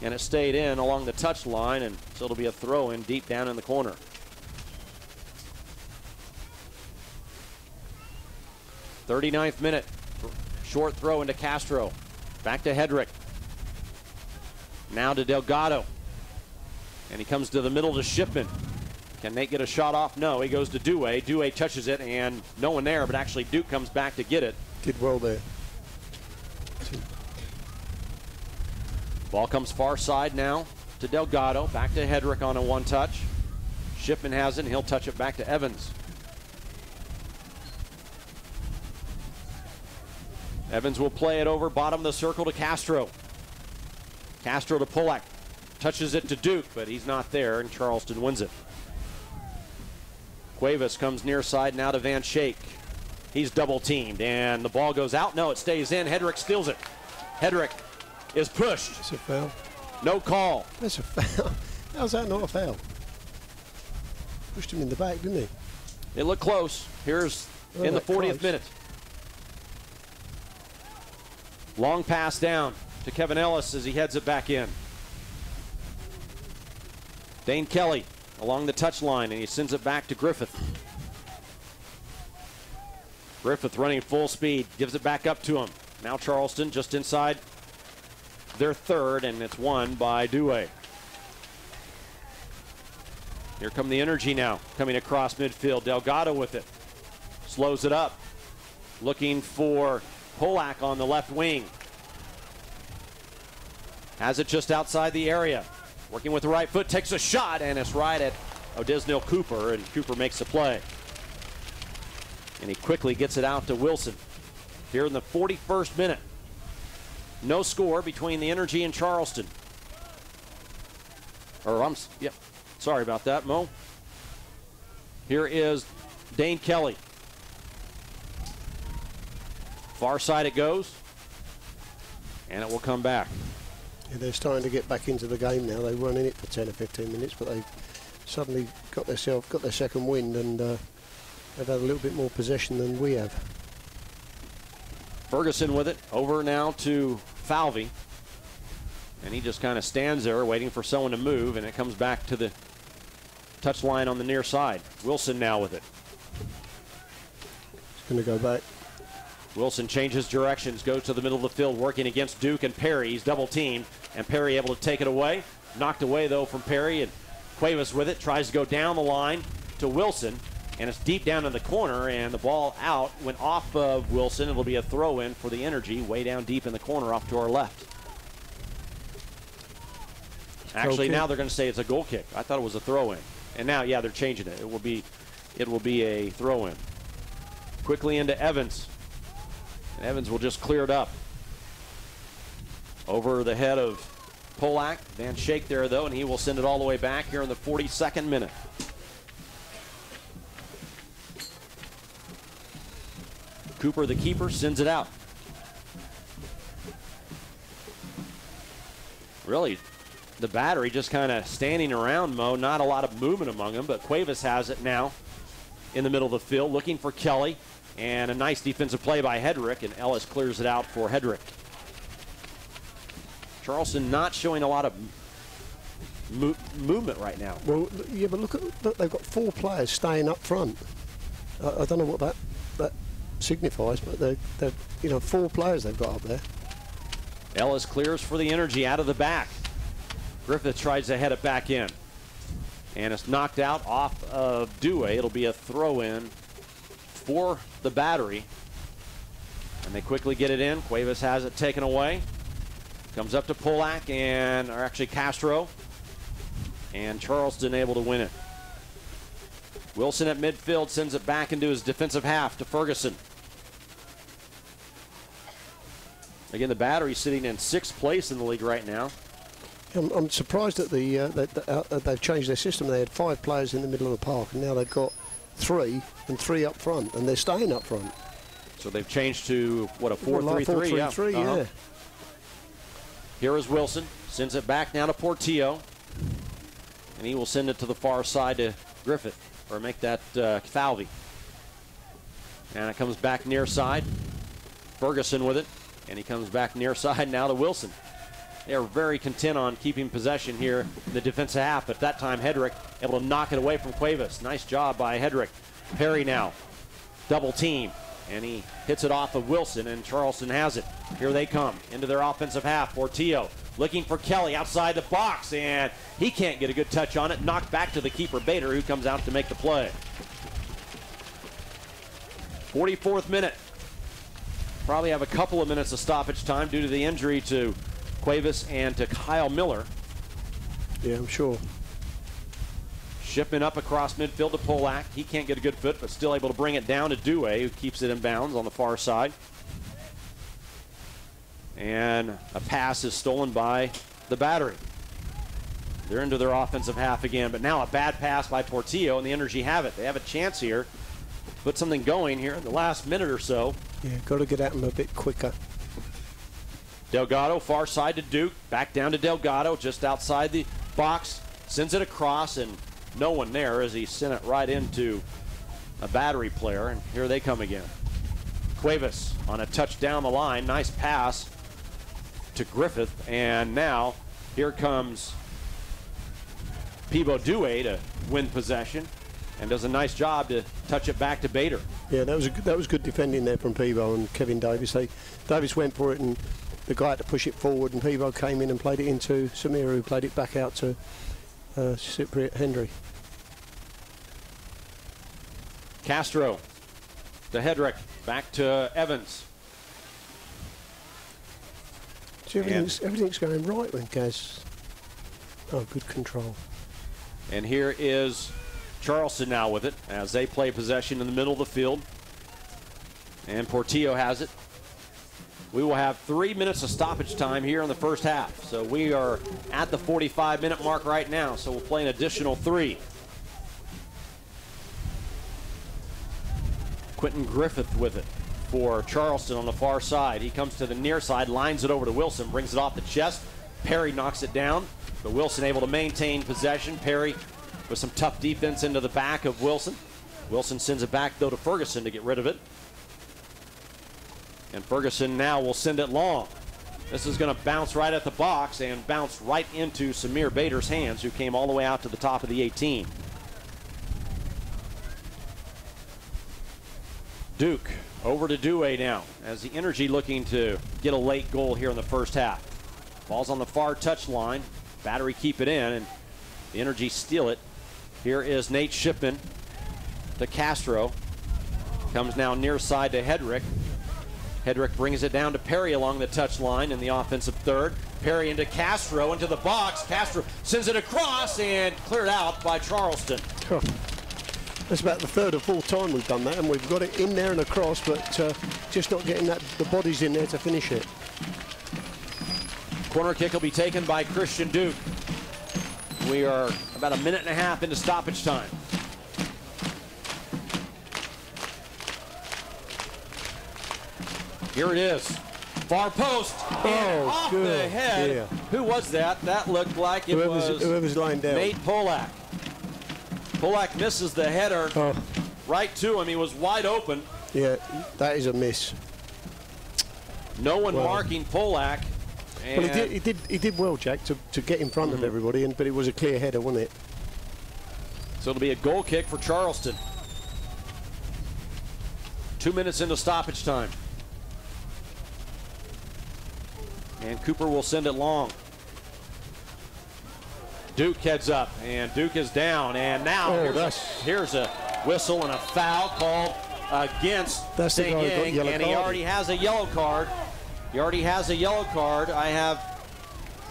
And it stayed in along the touch line, and so it'll be a throw-in deep down in the corner. '39th minute. Short throw into Castro. Back to Hedrick. Now to Delgado. And he comes to the middle to Shipman. Can Nate get a shot off? No, he goes to Dewey. Dewey touches it, and no one there, but actually Duke comes back to get it. Did well there. Ball comes far side now to Delgado. Back to Hedrick on a one-touch. Shipman has it, and he'll touch it back to Evans. Evans will play it over bottom of the circle to Castro. Castro to Polak. Touches it to Duke, but he's not there, and Charleston wins it. Cuevas comes near side now to Van Schaik. He's double teamed, and the ball goes out. No, it stays in. Hedrick steals it. Hedrick is pushed. It's a foul. No call. That's a foul. How's that not a foul? Pushed him in the back, didn't he? It looked close. Here's in the 40th minute. Long pass down to Kevin Ellis as he heads it back in. Dane Kelly along the touch line, and he sends it back to Griffith. Griffith running full speed, gives it back up to him. Now Charleston just inside their third, and it's won by Dewey. Here come the Energy now, coming across midfield. Delgado with it. Slows it up. Looking for Polak on the left wing. Has it just outside the area. Working with the right foot, takes a shot, and it's right at Odesnil Cooper, and Cooper makes the play. And he quickly gets it out to Wilson. Here in the 41st minute. No score between the Energy and Charleston. Sorry about that, Mo. Here is Dane Kelly. Far side it goes. And it will come back. Yeah, they're starting to get back into the game now. They weren't in it for 10 or 15 minutes, but they've suddenly got their second wind, and they've had a little bit more possession than we have. Ferguson with it. Over now to Falvey. And he just kind of stands there waiting for someone to move, and it comes back to the touch line on the near side. Wilson now with it. It's going to go back. Wilson changes directions, goes to the middle of the field, working against Duke and Perry. He's double teamed, and Perry able to take it away. Knocked away, though, from Perry, and Cuevas with it. Tries to go down the line to Wilson, and it's deep down in the corner, and the ball out, went off of Wilson. It'll be a throw-in for the Energy, way down deep in the corner off to our left. Actually, now they're going to say it's a goal kick. I thought it was a throw-in. And now, yeah, they're changing it. It will be a throw-in. Quickly into Evans. And Evans will just clear it up. Over the head of Polak. Van Shake there, though, and he will send it all the way back here in the 42nd minute. Cooper, the keeper, sends it out. Really, the Battery just kind of standing around, Mo. Not a lot of movement among them, but Cuevas has it now in the middle of the field, looking for Kelly. And a nice defensive play by Hedrick, and Ellis clears it out for Hedrick. Charleston not showing a lot of movement right now. Well, yeah, but look, they've got 4 players staying up front. I don't know what that signifies, but they're 4 players they've got up there. Ellis clears for the Energy out of the back. Griffith tries to head it back in. And it's knocked out off of Dewey. It'll be a throw-in for the Battery. And they quickly get it in. Cuevas has it taken away. Comes up to Polak, or actually Castro. And Charleston able to win it. Wilson at midfield sends it back into his defensive half to Ferguson. Again, the Battery sitting in 6th place in the league right now. I'm surprised that they've changed their system. They had 5 players in the middle of the park, and now they've got 3 and 3 up front, and they're staying up front. So they've changed to, what, a 4-3-3? Yeah. 4-3-3, yeah. Here is Wilson. Sends it back now to Portillo. And he will send it to the far side to Griffith, or make that Falvey. And it comes back near side. Ferguson with it. And he comes back near side now to Wilson. They're very content on keeping possession here in the defensive half, but at that time Hedrick able to knock it away from Cuevas. Nice job by Hedrick. Perry now, double team, and he hits it off of Wilson, and Charleston has it. Here they come into their offensive half. Portillo looking for Kelly outside the box, and he can't get a good touch on it. Knocked back to the keeper, Bader, who comes out to make the play. 44th minute. Probably have a couple of minutes of stoppage time due to the injury to Cuevas and to Kyle Miller. Yeah, I'm sure. Shipment up across midfield to Polak. He can't get a good foot, but still able to bring it down to Dewey, who keeps it in bounds on the far side. And a pass is stolen by the Battery. They're into their offensive half again, but now a bad pass by Portillo, and the Energy have it. They have a chance here to put something going here in the last minute or so. Yeah, got to get at them a bit quicker. Delgado, far side to Duke. Back down to Delgado, just outside the box. Sends it across, and no one there as he sent it right into a Battery player. And here they come again. Cuevas on a touch down the line. Nice pass to Griffith. And now here comes Peebo Dewey to win possession. And does a nice job to touch it back to Bader. Yeah, that was good defending there from Peebo and Kevin Davis. Davis went for it, and the guy had to push it forward, and Peebo came in and played it into Samira, who played it back out to Cypriot Hendry. Castro to Hedrick, back to Evans. See, everything's going right when Gaz. Oh, good control. And here is Charleston now with it as they play possession in the middle of the field. And Portillo has it. We will have 3 minutes of stoppage time here in the first half. So we are at the 45-minute mark right now, so we'll play an additional 3. Quentin Griffith with it for Charleston on the far side. He comes to the near side, lines it over to Wilson, brings it off the chest. Perry knocks it down, but Wilson able to maintain possession. Perry with some tough defense into the back of Wilson. Wilson sends it back, though, to Ferguson to get rid of it. And Ferguson now will send it long. This is going to bounce right at the box and bounce right into Samir Bader's hands, who came all the way out to the top of the 18. Duke over to Dewey now, as the Energy looking to get a late goal here in the first half. Ball's on the far touch line. Battery keep it in, and the Energy steal it. Here is Nate Shipman to Castro. Comes now near side to Hedrick. Hedrick brings it down to Perry along the touch line in the offensive third. Perry into Castro, into the box. Castro sends it across and cleared out by Charleston. Oh. That's about the third or fourth time we've done that, and we've got it in there and across, but just not getting the bodies in there to finish it. Corner kick will be taken by Christian Duke. We are about a minute and a half into stoppage time. Here it is. Far post. And off the head. Yeah. Who was that? That looked like it was whoever's lying down. Nate Polak. Polak misses the header right to him. He was wide open. Yeah, that is a miss. No one marking Polak. Well, he did well, Jack, to get in front of everybody, but it was a clear header, wasn't it? So it'll be a goal kick for Charleston. 2 minutes into stoppage time. And Cooper will send it long. Duke heads up, and Duke is down, and now here's a whistle and a foul called against St. Yang, and he already has a yellow card. He already has a yellow card. I have,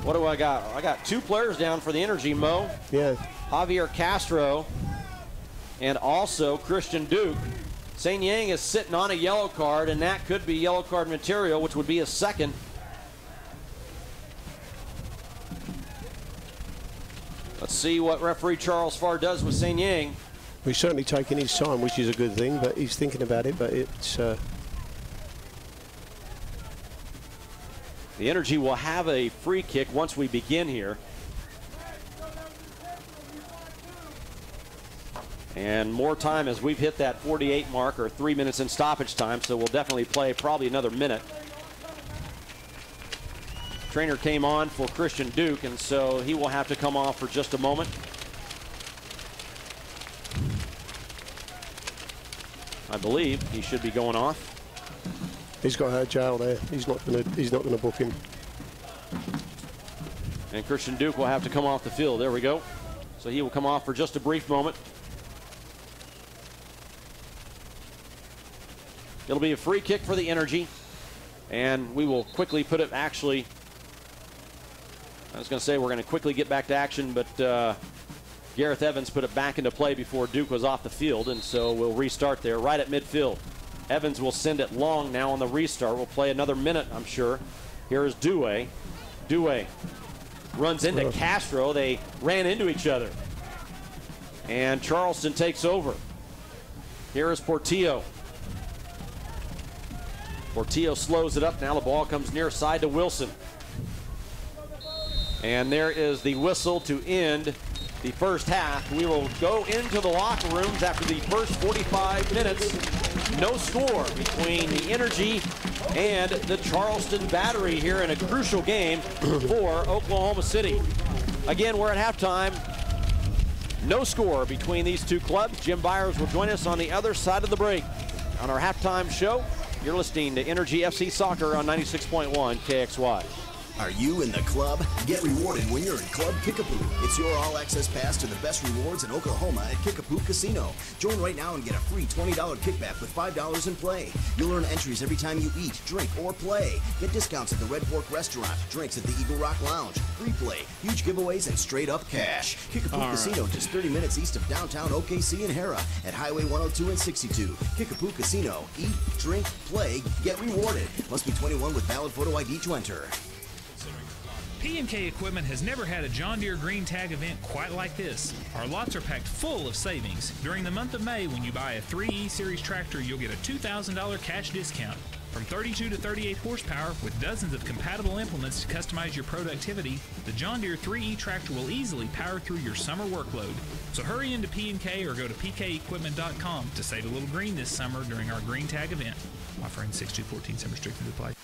what do I got? I got 2 players down for the Energy, Mo. Yeah. Javier Castro and also Christian Duke. St. Yang is sitting on a yellow card, and that could be yellow card material, which would be a second. Let's see what referee Charles Farr does with St. Yang. He's certainly taking his time, which is a good thing, but he's thinking about it, but it's... The Energy will have a free kick once we begin here. And more time as we've hit that 48 mark, or 3 minutes in stoppage time, so we'll definitely play probably another minute. Trainer came on for Christian Duke, and so he will have to come off for just a moment. I believe he should be going off. He's got out of jail there. He's not gonna book him. And Christian Duke will have to come off the field. There we go. So he will come off for just a brief moment. It'll be a free kick for the Energy, and we will quickly put it, actually, I was going to say we're going to quickly get back to action, but Gareth Evans put it back into play before Duke was off the field, and so we'll restart there right at midfield. Evans will send it long now on the restart. We'll play another minute, I'm sure. Here is Dewey. Dewey runs into Castro. They ran into each other. And Charleston takes over. Here is Portillo. Portillo slows it up. Now the ball comes near side to Wilson. And there is the whistle to end the first half. We will go into the locker rooms after the first 45 minutes. No score between the Energy and the Charleston Battery here in a crucial game for Oklahoma City. Again, we're at halftime. No score between these two clubs. Jim Byers will join us on the other side of the break. On our halftime show, you're listening to Energy FC Soccer on 96.1 KXY. Are you in the club? Get rewarded when you're in Club Kickapoo. It's your all-access pass to the best rewards in Oklahoma at Kickapoo Casino. Join right now and get a free $20 kickback with $5 in play. You'll earn entries every time you eat, drink, or play. Get discounts at the Red Fork Restaurant, drinks at the Eagle Rock Lounge, free play, huge giveaways, and straight-up cash. Kickapoo Casino, just 30 minutes east of downtown OKC and Hera at Highway 102 and 62. Kickapoo Casino. Eat, drink, play, get rewarded. Must be 21 with valid photo ID to enter. P&K Equipment has never had a John Deere Green Tag event quite like this. Our lots are packed full of savings. During the month of May, when you buy a 3E Series tractor, you'll get a $2,000 cash discount. From 32 to 38 horsepower, with dozens of compatible implements to customize your productivity, the John Deere 3E tractor will easily power through your summer workload. So hurry into P&K or go to pkequipment.com to save a little green this summer during our Green Tag event. Offer in 6/2/14, some restrictions apply.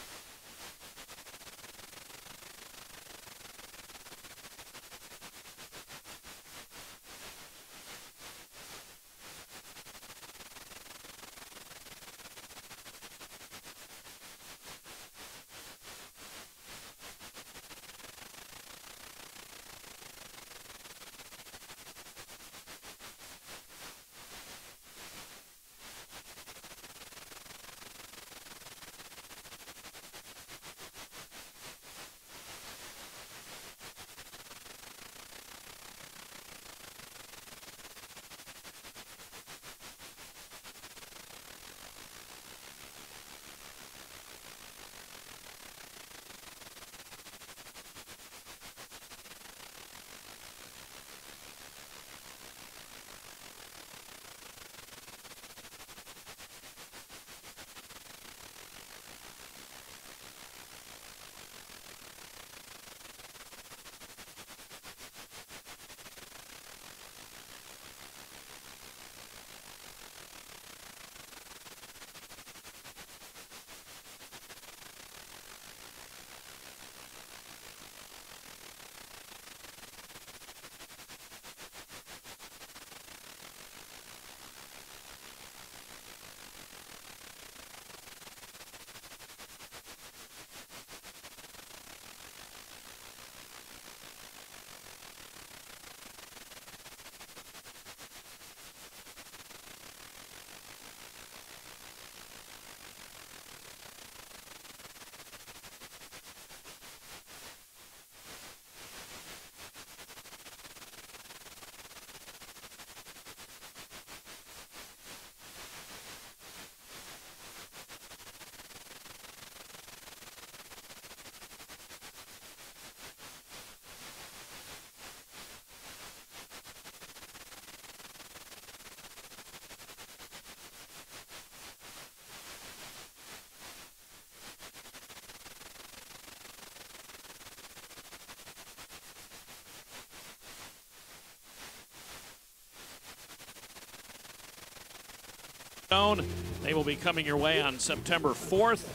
They will be coming your way on September 4th,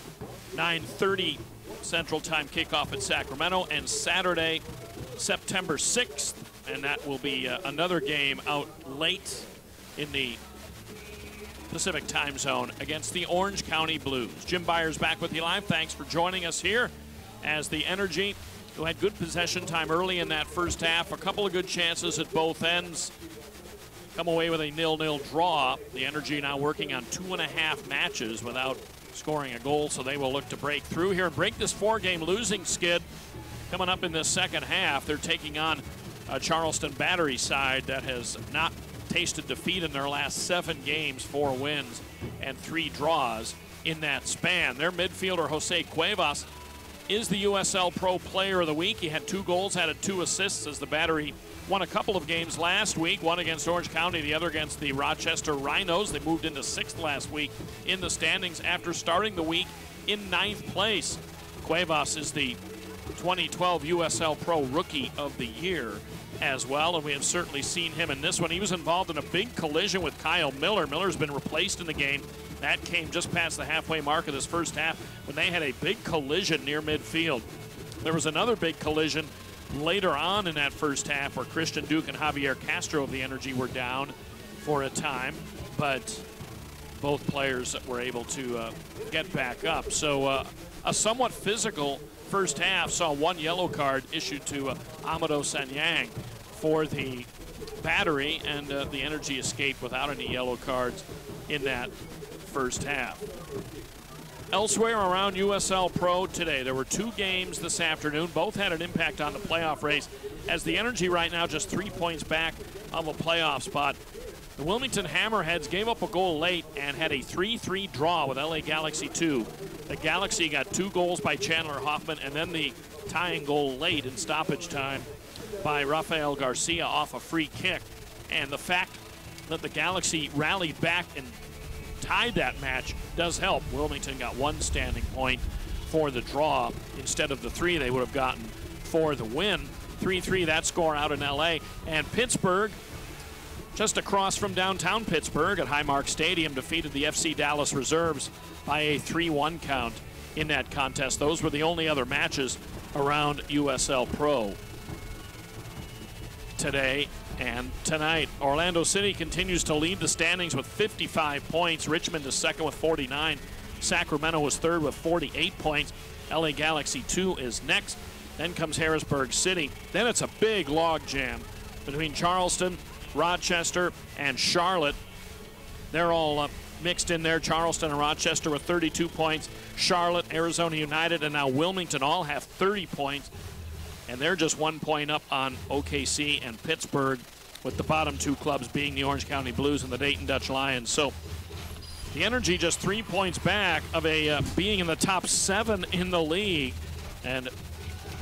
9:30 Central Time kickoff at Sacramento, and Saturday, September 6th, and that will be another game out late in the Pacific time zone against the Orange County Blues. Jim Byers back with you live. Thanks for joining us here as the Energy, who had good possession time early in that first half, a couple of good chances at both ends, come away with a 0-0 draw. The Energy now working on 2.5 matches without scoring a goal, so they will look to break through here and break this 4-game losing skid. Coming up in this second half, they're taking on a Charleston Battery side that has not tasted defeat in their last 7 games, 4 wins and 3 draws in that span. Their midfielder, Jose Cuevas, is the USL Pro Player of the Week. He had 2 goals, added 2 assists as the Battery won a couple of games last week, one against Orange County, the other against the Rochester Rhinos. They moved into 6th last week in the standings after starting the week in 9th place. Cuevas is the 2012 USL Pro Rookie of the Year as well, and we have certainly seen him in this one. He was involved in a big collision with Kyle Miller. Miller's been replaced in the game. That came just past the halfway mark of this first half when they had a big collision near midfield. There was another big collision later on in that first half where Christian Duke and Javier Castro of the Energy were down for a time, but both players were able to get back up. So a somewhat physical first half saw 1 yellow card issued to Amado Sanyang for the Battery, and the Energy escaped without any yellow cards in that first half. Elsewhere around USL Pro today, there were 2 games this afternoon. Both had an impact on the playoff race, as the Energy right now just 3 points back of a playoff spot. The Wilmington Hammerheads gave up a goal late and had a 3-3 draw with LA Galaxy 2. The Galaxy got 2 goals by Chandler Hoffman, and then the tying goal late in stoppage time by Rafael Garcia off a free kick. And the fact that the Galaxy rallied back and tied that match does help. Wilmington got 1 standing point for the draw instead of the 3 they would have gotten for the win. 3-3 that score out in LA. And Pittsburgh, just across from downtown Pittsburgh at Highmark Stadium, defeated the FC Dallas Reserves by a 3-1 count in that contest. Those were the only other matches around USL Pro today and tonight. Orlando City continues to lead the standings with 55 points. Richmond is second with 49. Sacramento is third with 48 points. LA Galaxy 2 is next. Then comes Harrisburg City. Then it's a big log jam between Charleston, Rochester, and Charlotte. They're all mixed in there. Charleston and Rochester with 32 points. Charlotte, Arizona United, and now Wilmington all have 30 points. And they're just 1 point up on OKC and Pittsburgh, with the bottom 2 clubs being the Orange County Blues and the Dayton Dutch Lions. So the Energy just 3 points back of being in the top 7 in the league. And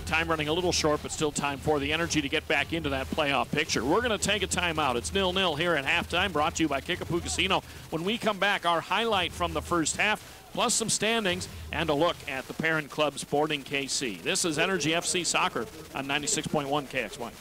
time running a little short, but still time for the Energy to get back into that playoff picture. We're going to take a timeout. It's 0-0 here at halftime, brought to you by Kickapoo Casino. When we come back, our highlight from the first half, plus some standings and a look at the parent club Sporting KC. This is Energy FC Soccer on 96.1 KXY.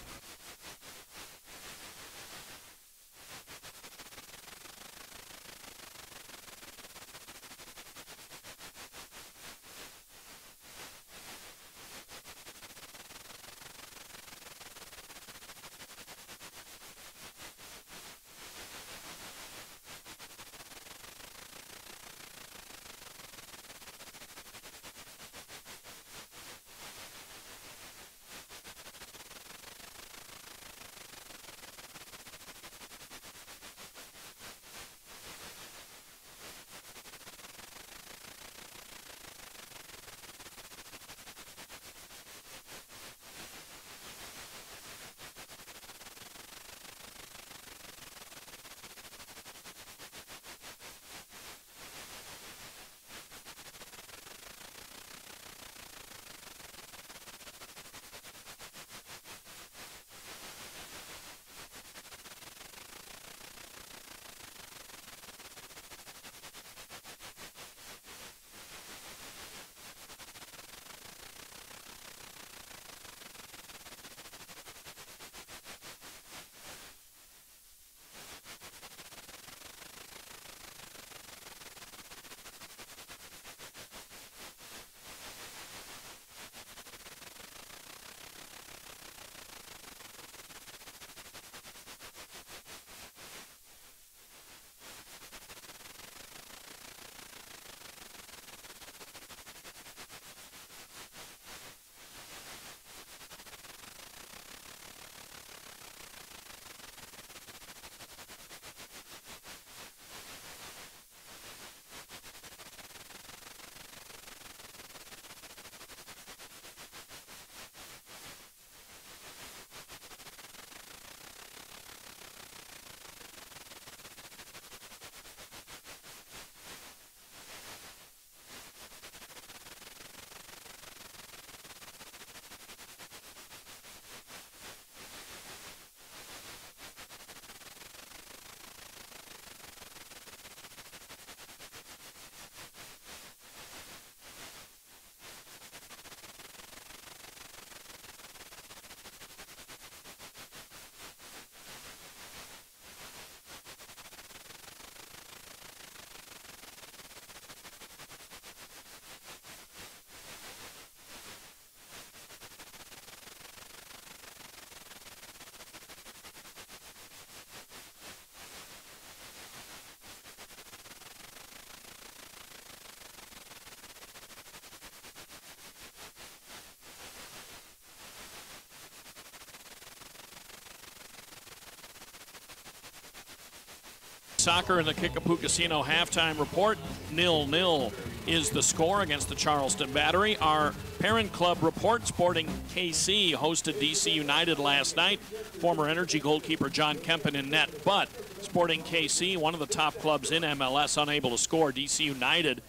Soccer in the Kickapoo Casino halftime report. 0-0 is the score against the Charleston Battery. Our parent club report, Sporting KC hosted DC United last night. Former Energy goalkeeper John Kempen in net, but Sporting KC, one of the top clubs in MLS, unable to score. DC United,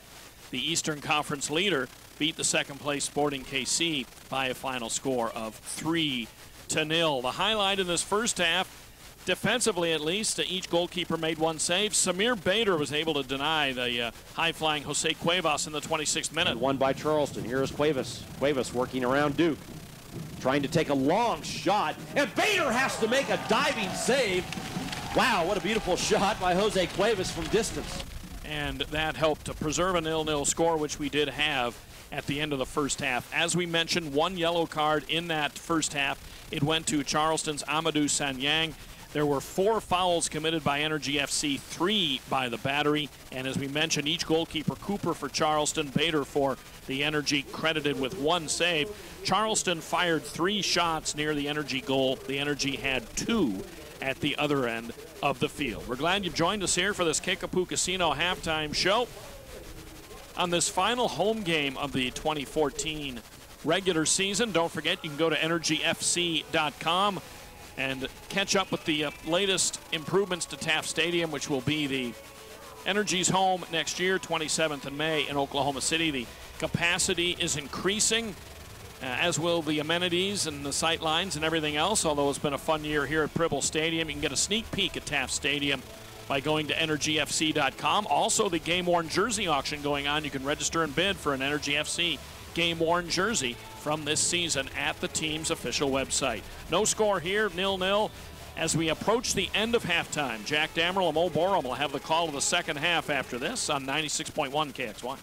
the Eastern Conference leader, beat the second-place Sporting KC by a final score of 3-0. The highlight in this first half, defensively at least, each goalkeeper made one save. Samir Bader was able to deny the high-flying Jose Cuevas in the 26th minute. And won by Charleston. Here is Cuevas. Cuevas working around Duke, trying to take a long shot, and Bader has to make a diving save. Wow, what a beautiful shot by Jose Cuevas from distance. And that helped to preserve a 0-0 score, which we did have at the end of the first half. As we mentioned, one yellow card in that first half. It went to Charleston's Amadou Sanyang. There were 4 fouls committed by Energy FC, 3 by the Battery. And as we mentioned, each goalkeeper, Cooper for Charleston, Bader for the Energy, credited with 1 save. Charleston fired 3 shots near the Energy goal. The Energy had 2 at the other end of the field. We're glad you've joined us here for this Kickapoo Casino halftime show. On this final home game of the 2014 regular season, don't forget you can go to energyfc.com and catch up with the latest improvements to Taft Stadium, which will be the Energy's home next year, 27th of May in Oklahoma City. The capacity is increasing, as will the amenities and the sight lines and everything else, although it's been a fun year here at Pribble Stadium. You can get a sneak peek at Taft Stadium by going to energyfc.com. Also, the game-worn jersey auction going on. You can register and bid for an Energy FC game-worn jersey from this season at the team's official website. No score here, 0-0. As we approach the end of halftime, Jack Dammerl and Mo Borum will have the call of the second half after this on 96.1 KXY.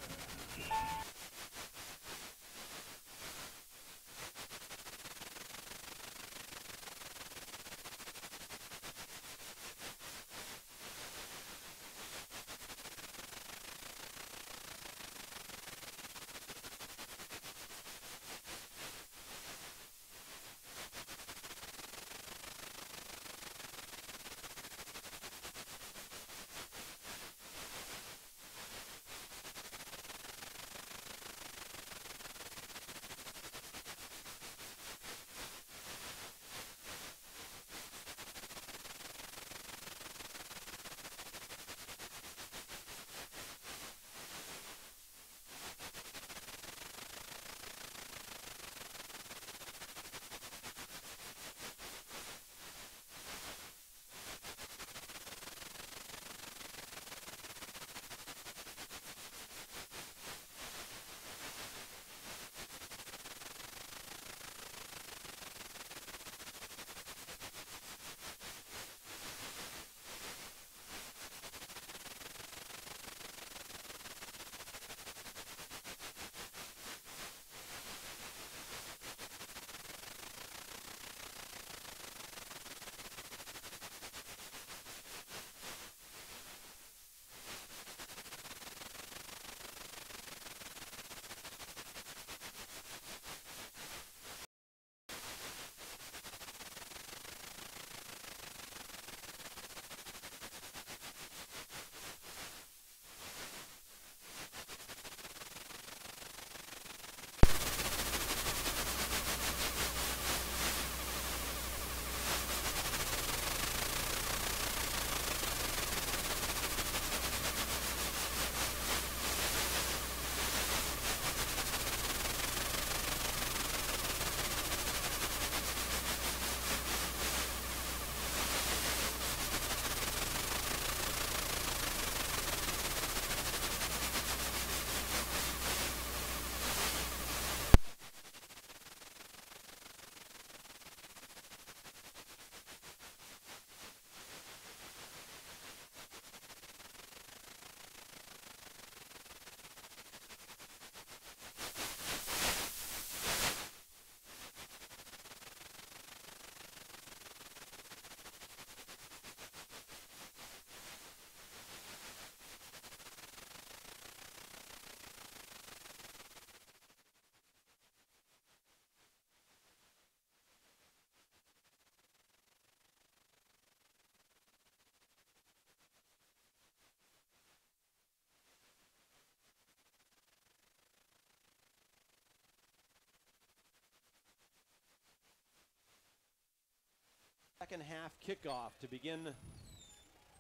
Second half kickoff to begin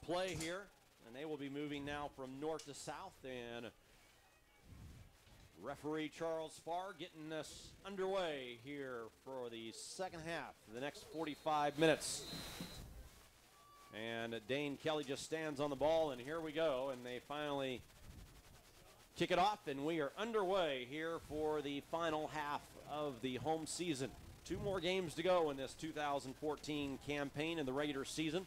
play here, and they will be moving now from north to south, and Referee Charles Farr getting us underway here for the second half, the next 45 minutes. And Dane Kelly just stands on the ball, and here we go. And they finally kick it off, and we are underway here for the final half of the home season. 2 more games to go in this 2014 campaign in the regular season.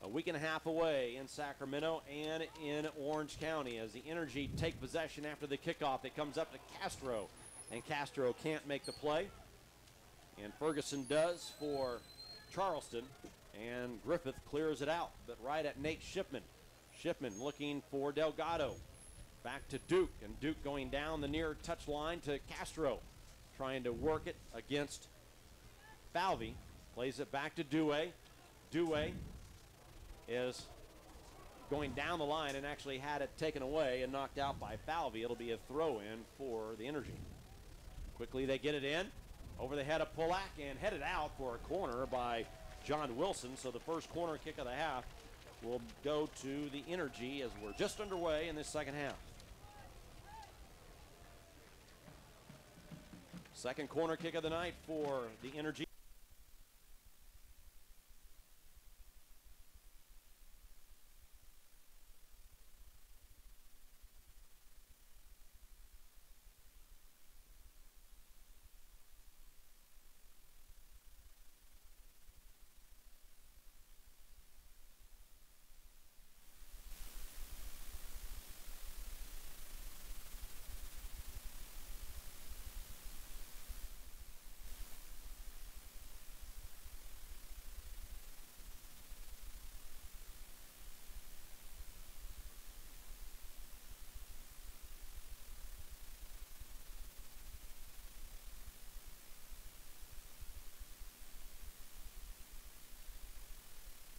A week and a half away in Sacramento and in Orange County as the Energy take possession after the kickoff. It comes up to Castro, and Castro can't make the play. And Ferguson does for Charleston, and Griffith clears it out, but right at Nate Shipman. Shipman looking for Delgado. Back to Duke, and Duke going down the near touch line to Castro, trying to work it against Falvey. Plays it back to Dewey. Dewey is going down the line and actually had it taken away and knocked out by Falvey. It'll be a throw-in for the Energy. Quickly they get it in over the head of Polak and headed out for a corner by John Wilson. So the first corner kick of the half will go to the Energy as we're just underway in this second half. Second corner kick of the night for the Energy.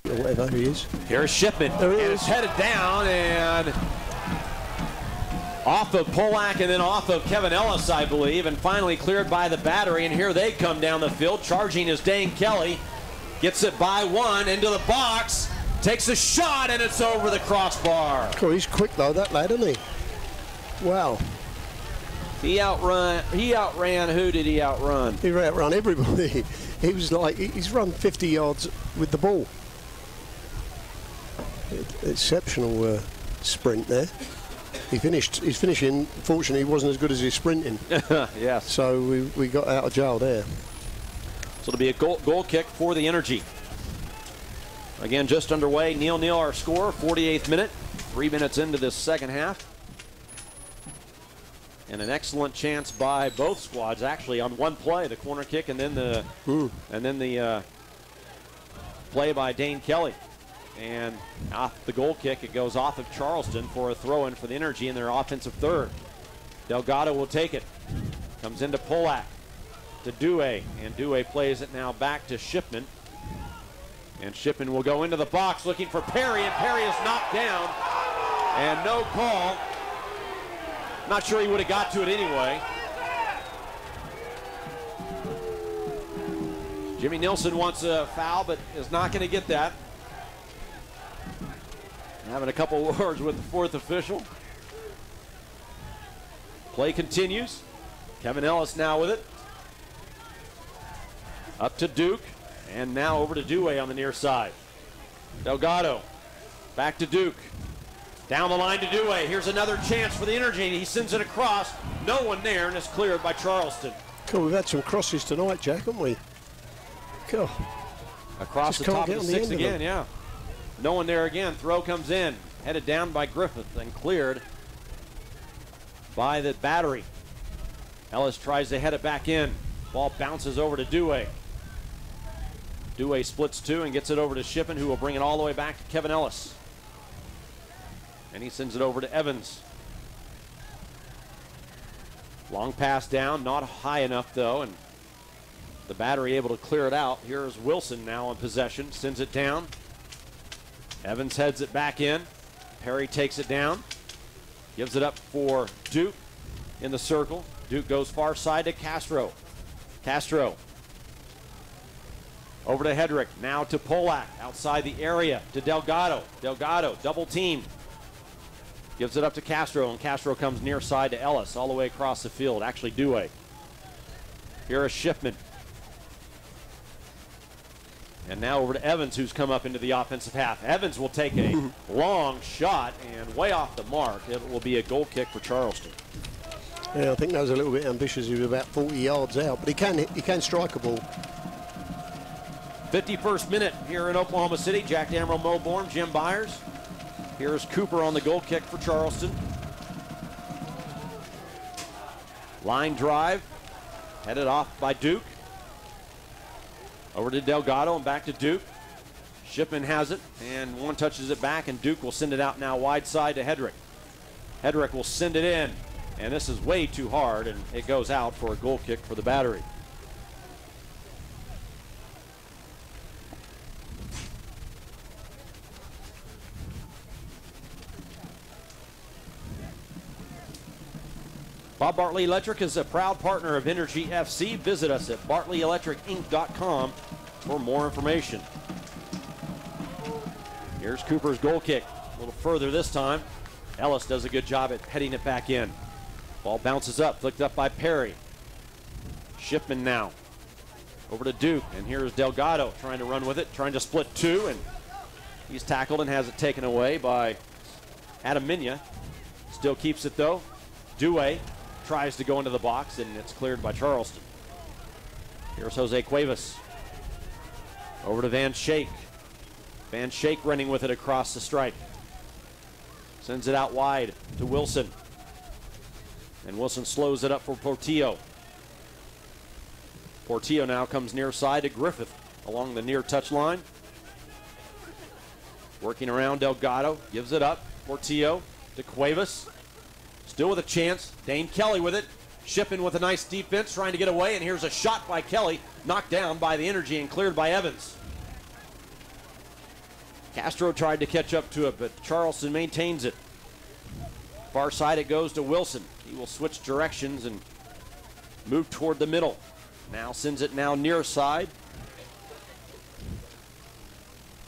Whatever he is. Here's Shipman, and it's headed down and off of Polak and then off of Kevin Ellis, I believe, and finally cleared by the Battery. And here they come down the field. Charging is Dane Kelly. Gets it by one into the box. Takes a shot, and it's over the crossbar. Oh, he's quick though, that lad, isn't he? Wow. He outran. Who did he outrun? He outrun everybody. He was like, he's run 50 yards with the ball. Exceptional sprint there. He's finishing. Fortunately, he wasn't as good as his sprinting. Yes. So we got out of jail there. So it'll be a goal kick for the Energy. Again, just underway. 0-0 our score. 48th minute. 3 minutes into this second half. And an excellent chance by both squads, actually, on one play, the corner kick, and then the play by Dane Kelly. And off the goal kick, it goes off of Charleston for a throw-in for the Energy in their offensive third. Delgado will take it. Comes into Polak to Dewey, and Dewey plays it now back to Shipman. And Shipman will go into the box looking for Perry, and Perry is knocked down. And no call. Not sure he would have got to it anyway. Jimmy Nilsson wants a foul, but is not going to get that. Having a couple words with the fourth official. Play continues. Kevin Ellis now with it. Up to Duke, and now over to Dewey on the near side. Delgado, back to Duke. Down the line to Dewey. Here's another chance for the Energy. He sends it across. No one there, and it's cleared by Charleston. Cool, we've had some crosses tonight, Jack, haven't we? Cool. Across the top of the six again, yeah. No one there again. Throw comes in. Headed down by Griffith and cleared by the Battery. Ellis tries to head it back in. Ball bounces over to Dewey. Dewey splits two and gets it over to Shippen, who will bring it all the way back to Kevin Ellis. And he sends it over to Evans. Long pass down, not high enough though, and the Battery able to clear it out. Here's Wilson now in possession, sends it down. Evans heads it back in. Perry takes it down. Gives it up for Duke in the circle. Duke goes far side to Castro. Castro. Over to Hedrick. Now to Polak. Outside the area to Delgado. Delgado double team. Gives it up to Castro, and Castro comes near side to Ellis, all the way across the field. Actually, Dewey. Here is Shipman. And now over to Evans, who's come up into the offensive half. Evans will take a long shot and way off the mark. It will be a goal kick for Charleston. Yeah, I think that was a little bit ambitious. He was about 40 yards out, but he can strike a ball. 51st minute here in Oklahoma City. Jack Damrell, Mo Bourne, Jim Byers. Here's Cooper on the goal kick for Charleston. Line drive, headed off by Duke. Over to Delgado and back to Duke. Shipman has it, and one touches it back, and Duke will send it out now wide side to Hedrick. Hedrick will send it in, and this is way too hard, and it goes out for a goal kick for the Battery. Bob Bartley Electric is a proud partner of Energy FC. Visit us at bartleyelectricinc.com for more information. Here's Cooper's goal kick. A little further this time. Ellis does a good job at heading it back in. Ball bounces up, flicked up by Perry. Shipman now. Over to Duke, and here's Delgado trying to run with it, trying to split two, and he's tackled and has it taken away by Adam Minya. Still keeps it though. Dewey tries to go into the box, and it's cleared by Charleston. Here's Jose Cuevas. Over to Van Schaik. Van Schaik running with it across the stripe. Sends it out wide to Wilson. And Wilson slows it up for Portillo. Portillo now comes near side to Griffith along the near touch line. Working around Delgado, gives it up. Portillo to Cuevas. Still with a chance. Dane Kelly with it. Shipping with a nice defense, trying to get away, and here's a shot by Kelly, knocked down by the Energy and cleared by Evans. Castro tried to catch up to it, but Charleston maintains it. Far side it goes to Wilson. He will switch directions and move toward the middle. Now sends it now near side.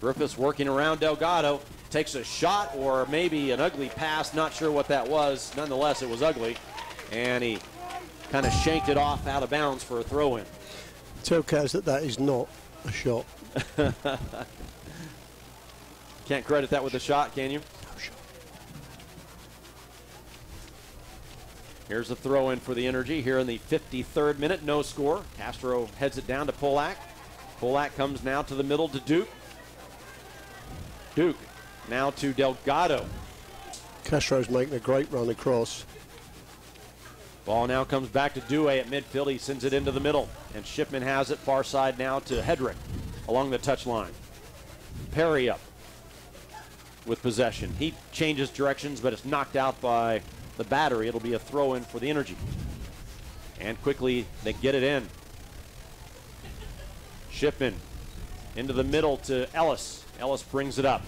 Griffiths working around Delgado. Takes a shot or maybe an ugly pass. Not sure what that was. Nonetheless, it was ugly. And he kind of shanked it off out of bounds for a throw-in. Tell Kaz that is not a shot. Can't credit that with a shot, can you? No shot. Here's a throw-in for the Energy here in the 53rd minute. No score. Castro heads it down to Polak. Polak comes now to the middle to Duke. Duke now to Delgado. Castro's making a great run across. Ball now comes back to Dewey at midfield. He sends it into the middle. And Shipman has it far side now to Hedrick along the touch line. Perry up with possession. He changes directions, but it's knocked out by the Battery. It'll be a throw-in for the Energy. And quickly they get it in. Shipman into the middle to Ellis. Ellis brings it up.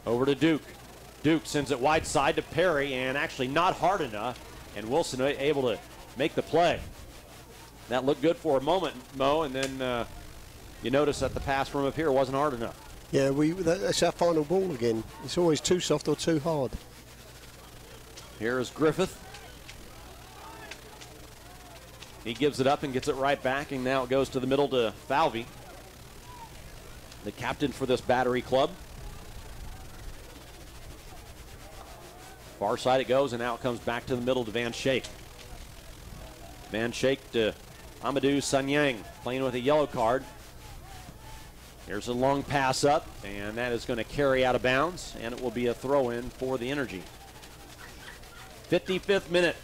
Over to Duke. Duke sends it wide side to Perry, and actually not hard enough, and Wilson able to make the play. That looked good for a moment, Mo, and then you notice that the pass from up here wasn't hard enough. Yeah, that's our final ball again. It's always too soft or too hard. Here is Griffith. He gives it up and gets it right back, and now it goes to the middle to Falvey, the captain for this Battery club. Far side it goes, and now it comes back to the middle to Van Schaik. Van Schaik to Amadou Sanyang, playing with a yellow card. Here's a long pass up, and that is going to carry out of bounds, and it will be a throw-in for the Energy. 55th minute.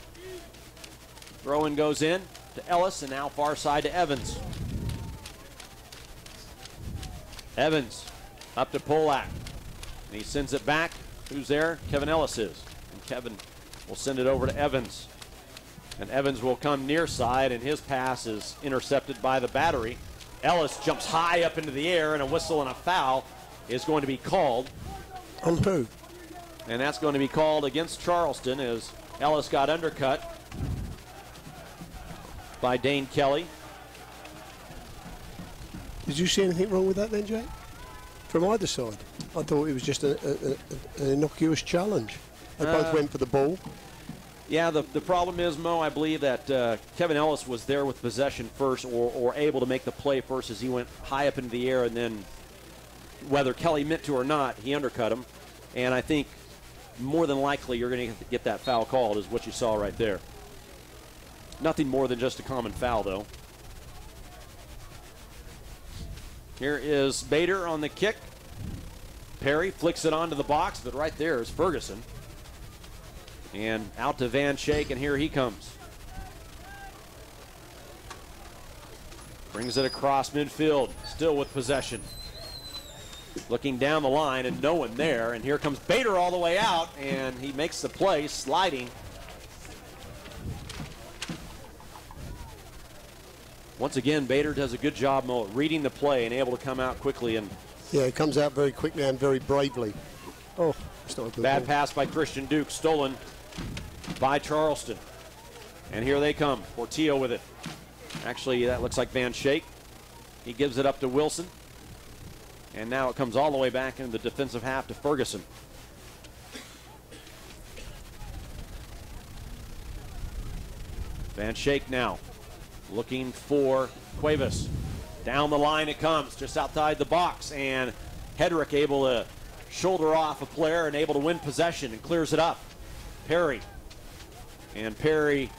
Throw-in goes in to Ellis, and now far side to Evans. Evans up to Polak, and he sends it back. Who's there? Kevin Ellis is. And Kevin will send it over to Evans. And Evans will come near side, and his pass is intercepted by the Battery. Ellis jumps high up into the air, and a whistle and a foul is going to be called. On who? And that's going to be called against Charleston as Ellis got undercut by Dane Kelly. Did you see anything wrong with that then, Jake? from either side. I thought it was just an innocuous challenge. They both went for the ball. Yeah, the problem is, Mo, I believe that Kevin Ellis was there with possession first or able to make the play first as he went high up into the air, and then whether Kelly meant to or not, he undercut him. And I think more than likely you're going to get that foul called is what you saw right there. Nothing more than just a common foul, though. Here is Bader on the kick. Perry flicks it onto the box, but right there is Ferguson. And out to Van Schaik, and here he comes. Brings it across midfield, still with possession. Looking down the line, and no one there. And here comes Bader all the way out, and he makes the play, sliding. Once again, Bader does a good job, Mo, reading the play and able to come out quickly. And yeah, he comes out very quickly and very bravely. Oh, that's not a good bad ball. pass by Christian Duke, stolen by Charleston. And here they come, Portillo with it. Actually, that looks like Van Schaik. He gives it up to Wilson. And now it comes all the way back into the defensive half to Ferguson. Van Schaik now looking for Cuevas. Down the line it comes, just outside the box. And Hedrick able to shoulder off a player and able to win possession and clears it up. Perry. And Perry,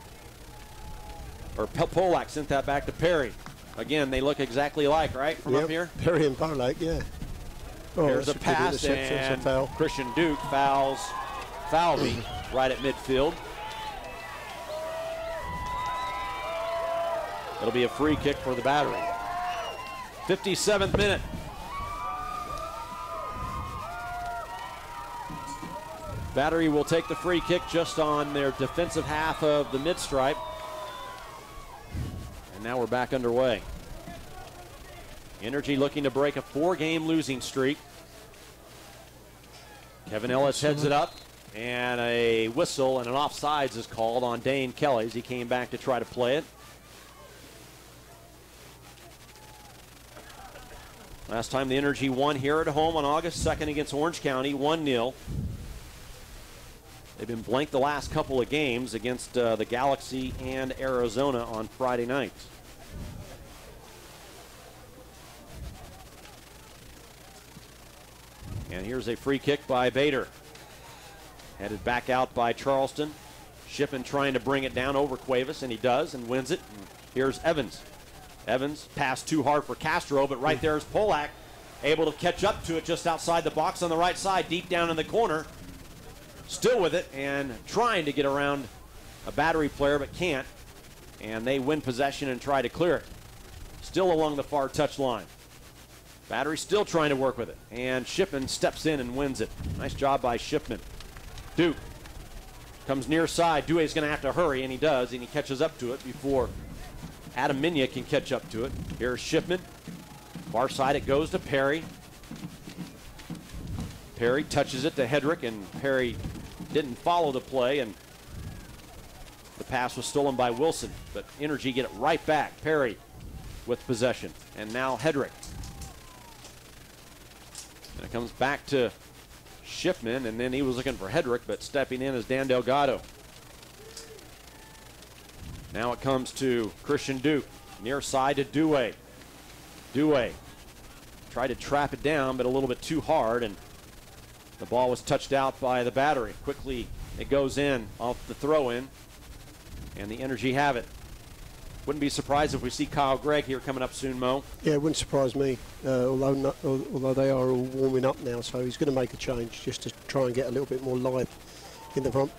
or Polak sent that back to Perry. Again, they look exactly alike, right, from up here? Perry and Polak, yeah. Oh, there's a pass, and foul. Christian Duke fouls Falvey right at midfield. It'll be a free kick for the Battery. 57th minute. Battery will take the free kick just on their defensive half of the mid-stripe. And now we're back underway. Energy looking to break a 4-game losing streak. Kevin Ellis heads it up, and a whistle and an offsides is called on Dane Kelly as he came back to try to play it. Last time the Energy won here at home on August 2nd against Orange County, 1-0. They've been blanked the last couple of games against the Galaxy and Arizona on Friday night. And here's a free kick by Bader. Headed back out by Charleston. Shippen trying to bring it down over Cuevas, and he does and wins it. And here's Evans. Evans passed too hard for Castro, but right there is Polak, able to catch up to it just outside the box on the right side, deep down in the corner. Still with it and trying to get around a Battery player, but can't. And they win possession and try to clear it. Still along the far touch line. Battery still trying to work with it. And Shipman steps in and wins it. Nice job by Shipman. Duke comes near side. Due's going to have to hurry, and he does, and he catches up to it before Adam Minya can catch up to it. Here's Shipman. Far side it goes to Perry. Perry touches it to Hedrick, and Perry didn't follow the play, and the pass was stolen by Wilson. But Energy get it right back. Perry with possession. And now Hedrick. And it comes back to Shipman, and then he was looking for Hedrick, but stepping in is Dan Delgado. Now it comes to Christian Duke. Near side to Due. Due tried to trap it down, but a little bit too hard, and the ball was touched out by the Battery. Quickly it goes in off the throw-in, and the Energy have it. Wouldn't be surprised if we see Kyle Gregg here coming up soon, Mo. Yeah, it wouldn't surprise me, although they are all warming up now, so he's going to make a change just to try and get a little bit more life in the front,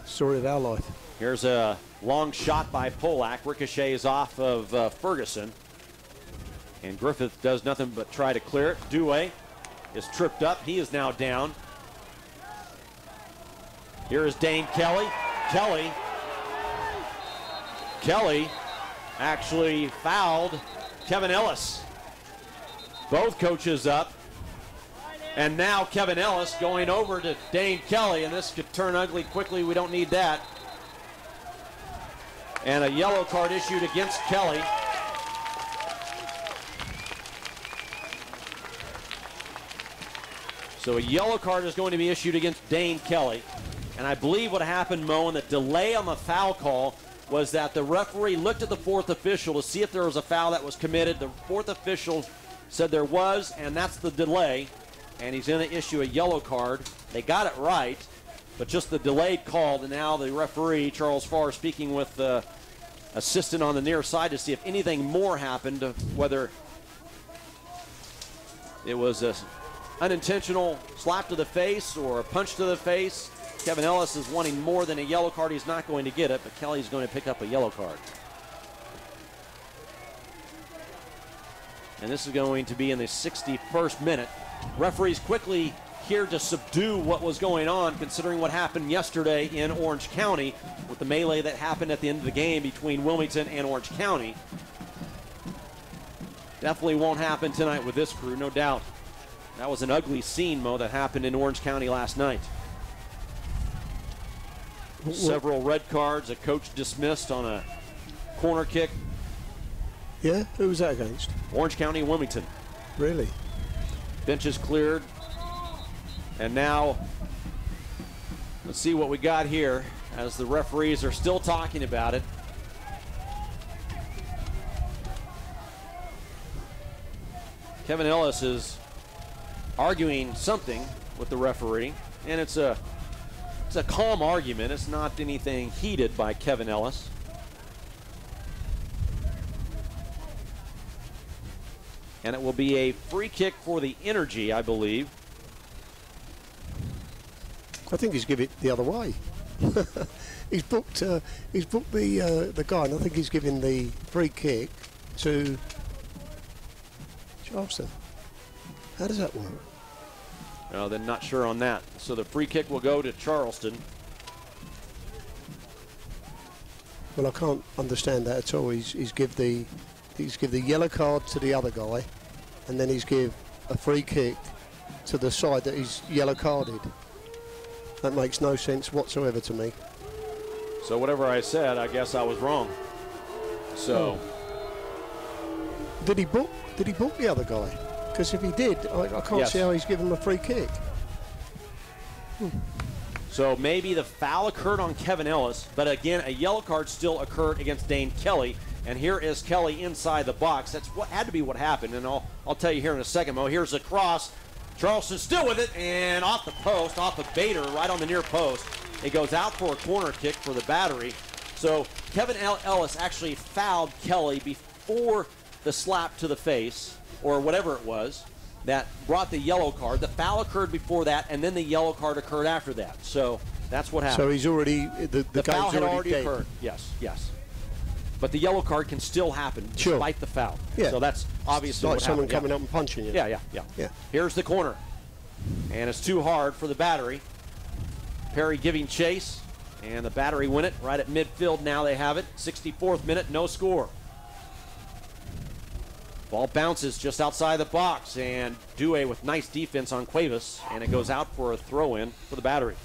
story of our life. Here's a long shot by Polak. Ricochets off of Ferguson. And Griffith does nothing but try to clear it. Due is tripped up. He is now down. Here is Dane Kelly. Kelly actually fouled Kevin Ellis. Both coaches up. And now Kevin Ellis going over to Dane Kelly, and this could turn ugly quickly. We don't need that. And a yellow card issued against Kelly. So a yellow card is going to be issued against Dane Kelly. And I believe what happened, Mo, in the delay on the foul call was that the referee looked at the fourth official to see if there was a foul that was committed. The fourth official said there was, and that's the delay. And he's going to issue a yellow card. They got it right, but just the delayed call. And now the referee, Charles Farr, speaking with the assistant on the near side to see if anything more happened, whether it was an unintentional slap to the face or a punch to the face. Kevin Ellis is wanting more than a yellow card. He's not going to get it, but Kelly's going to pick up a yellow card. And this is going to be in the 61st minute. Referees quickly here to subdue what was going on, considering what happened yesterday in Orange County with the melee that happened at the end of the game between Wilmington and Orange County. Definitely won't happen tonight with this crew, no doubt. That was an ugly scene, Mo, that happened in Orange County last night. Several red cards, a coach dismissed on a corner kick. Yeah, who was that against? Orange County, Wilmington. Really? Benches cleared. And now, let's see what we got here as the referees are still talking about it. Kevin Ellis is arguing something with the referee, and it's a calm argument. It's not anything heated by Kevin Ellis. And it will be a free kick for the Energy, I believe. I think he's given it the other way. he's booked the guy, and I think he's giving the free kick to Charleston. How does that work? They're not sure on that. So the free kick will go to Charleston. Well, I can't understand that at all. He's give the yellow card to the other guy, and then he's give a free kick to the side that he's yellow carded. That makes no sense whatsoever to me. So whatever I said, I guess I was wrong. So did he book the other guy? Because if he did, I can't see how he's given him a free kick. So maybe the foul occurred on Kevin Ellis, but again, a yellow card still occurred against Dane Kelly. And here is Kelly inside the box. That's what had to be what happened, and I'll tell you here in a second, Mo. Here's a cross. Charleston still with it, and off the post, off of Bader, right on the near post. It goes out for a corner kick for the Battery. So Kevin Ellis actually fouled Kelly before the slap to the face, or whatever it was, that brought the yellow card. The foul occurred before that, and then the yellow card occurred after that. So that's what happened. So he's already, the foul had already dead. occurred. Yes. But the yellow card can still happen despite the foul. Yeah. So that's obviously like what someone happened. coming up and punching you. Yeah. Here's the corner. And it's too hard for the Battery. Perry giving chase, and the Battery win it right at midfield. Now they have it. 64th minute, no score. Ball bounces just outside the box, and Due with nice defense on Cuevas, and it goes out for a throw-in for the Battery.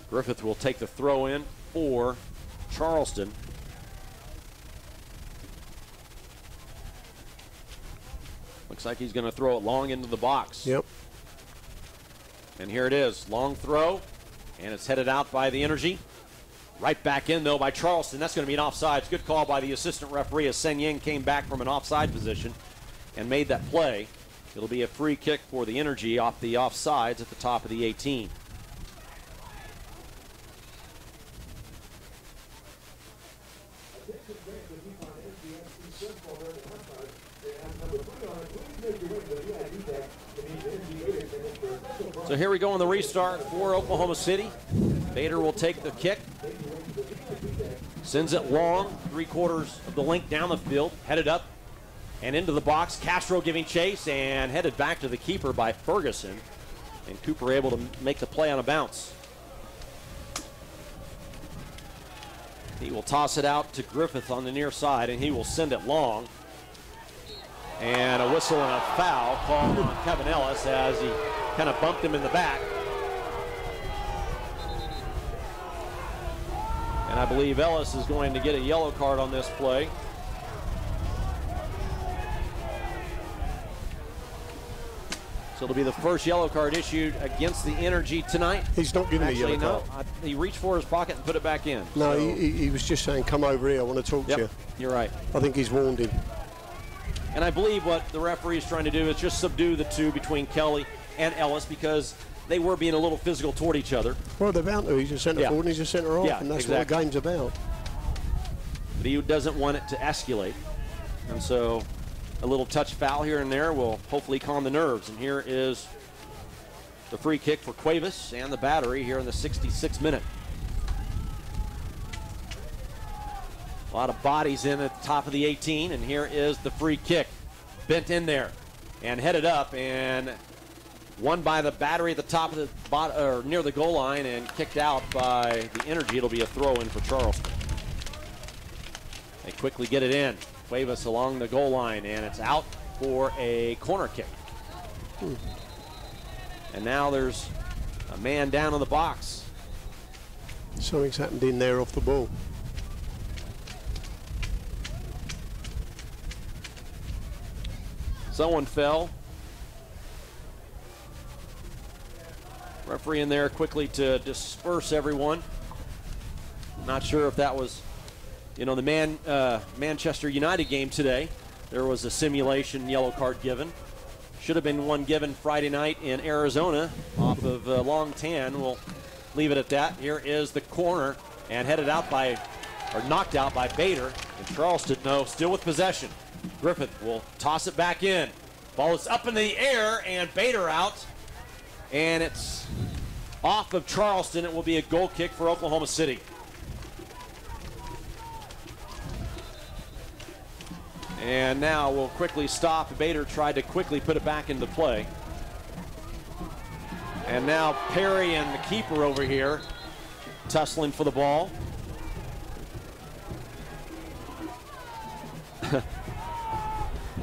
Griffith will take the throw-in for Charleston. Looks like he's going to throw it long into the box. Yep. And here it is, long throw, and it's headed out by the Energy. Right back in, though, by Charleston. That's going to be an offside. It's a good call by the assistant referee as Sen Ying came back from an offside position and made that play. It'll be a free kick for the Energy off the offsides at the top of the 18. So here we go on the restart for Oklahoma City. Bader will take the kick. Sends it long, 3/4 of the length down the field, headed up and into the box. Castro giving chase and headed back to the keeper by Ferguson. And Cooper able to make the play on a bounce. He will toss it out to Griffith on the near side, and he will send it long. And a whistle and a foul called on Kevin Ellis as he kind of bumped him in the back. And I believe Ellis is going to get a yellow card on this play. So it'll be the first yellow card issued against the Energy tonight. He's not giving me a yellow card. He reached for his pocket and put it back in. No, so. he was just saying, come over here, I want to talk to you. You're right. I think he's warned him. And I believe what the referee is trying to do is just subdue the two between Kelly and Ellis, because they were being a little physical toward each other. Well, they're bound to. He's a centre forward and he's a centre off, and that's what the game's about. But he doesn't want it to escalate. And so a little touch foul here and there will hopefully calm the nerves. And here is the free kick for Cuevas and the Battery here in the 66th minute. A lot of bodies in at the top of the 18, and here is the free kick. Bent in there and headed up, and won by the Battery at the top of the or near the goal line, and kicked out by the Energy. It'll be a throw in for Charleston. They quickly get it in. Cuevas along the goal line, and it's out for a corner kick. And now there's a man down in the box. Something's happened in there off the ball. Someone fell. Referee in there quickly to disperse everyone. Not sure if that was, you know, the Manchester United game today. There was a simulation yellow card given. Should have been one given Friday night in Arizona off of Long Tan. We'll leave it at that. Here is the corner, and headed out by, or knocked out by Bader. And Charleston, no, still with possession. Griffith will toss it back in. Ball is up in the air, and Bader out. And it's off of Charleston. It will be a goal kick for Oklahoma City. And now we'll quickly stop. Bader tried to quickly put it back into play. And now Perry and the keeper over here tussling for the ball.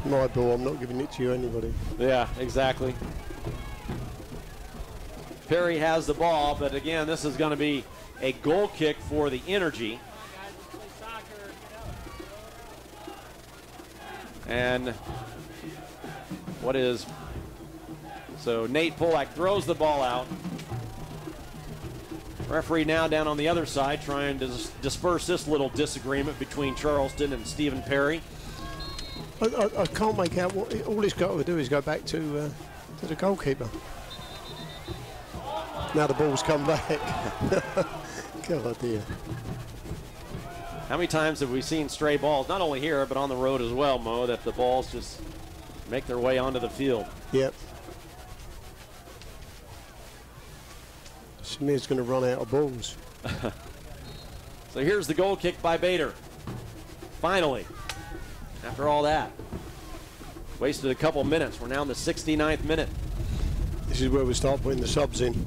My ball, I'm not giving it to you, anybody. Yeah, exactly. Perry has the ball, but again, this is going to be a goal kick for the Energy. And what is, so Nate Polak throws the ball out. Referee now down on the other side trying to disperse this little disagreement between Charleston and Stephen Perry. I can't make out what, all he's got to do is go back to the goalkeeper. Now the ball's come back. God dear. How many times have we seen stray balls, not only here, but on the road as well, Mo, that the balls just make their way onto the field? Yep. Samir's going to run out of balls. So here's the goal kick by Bader. Finally, after all that. Wasted a couple minutes. We're now in the 69th minute. This is where we start putting the subs in.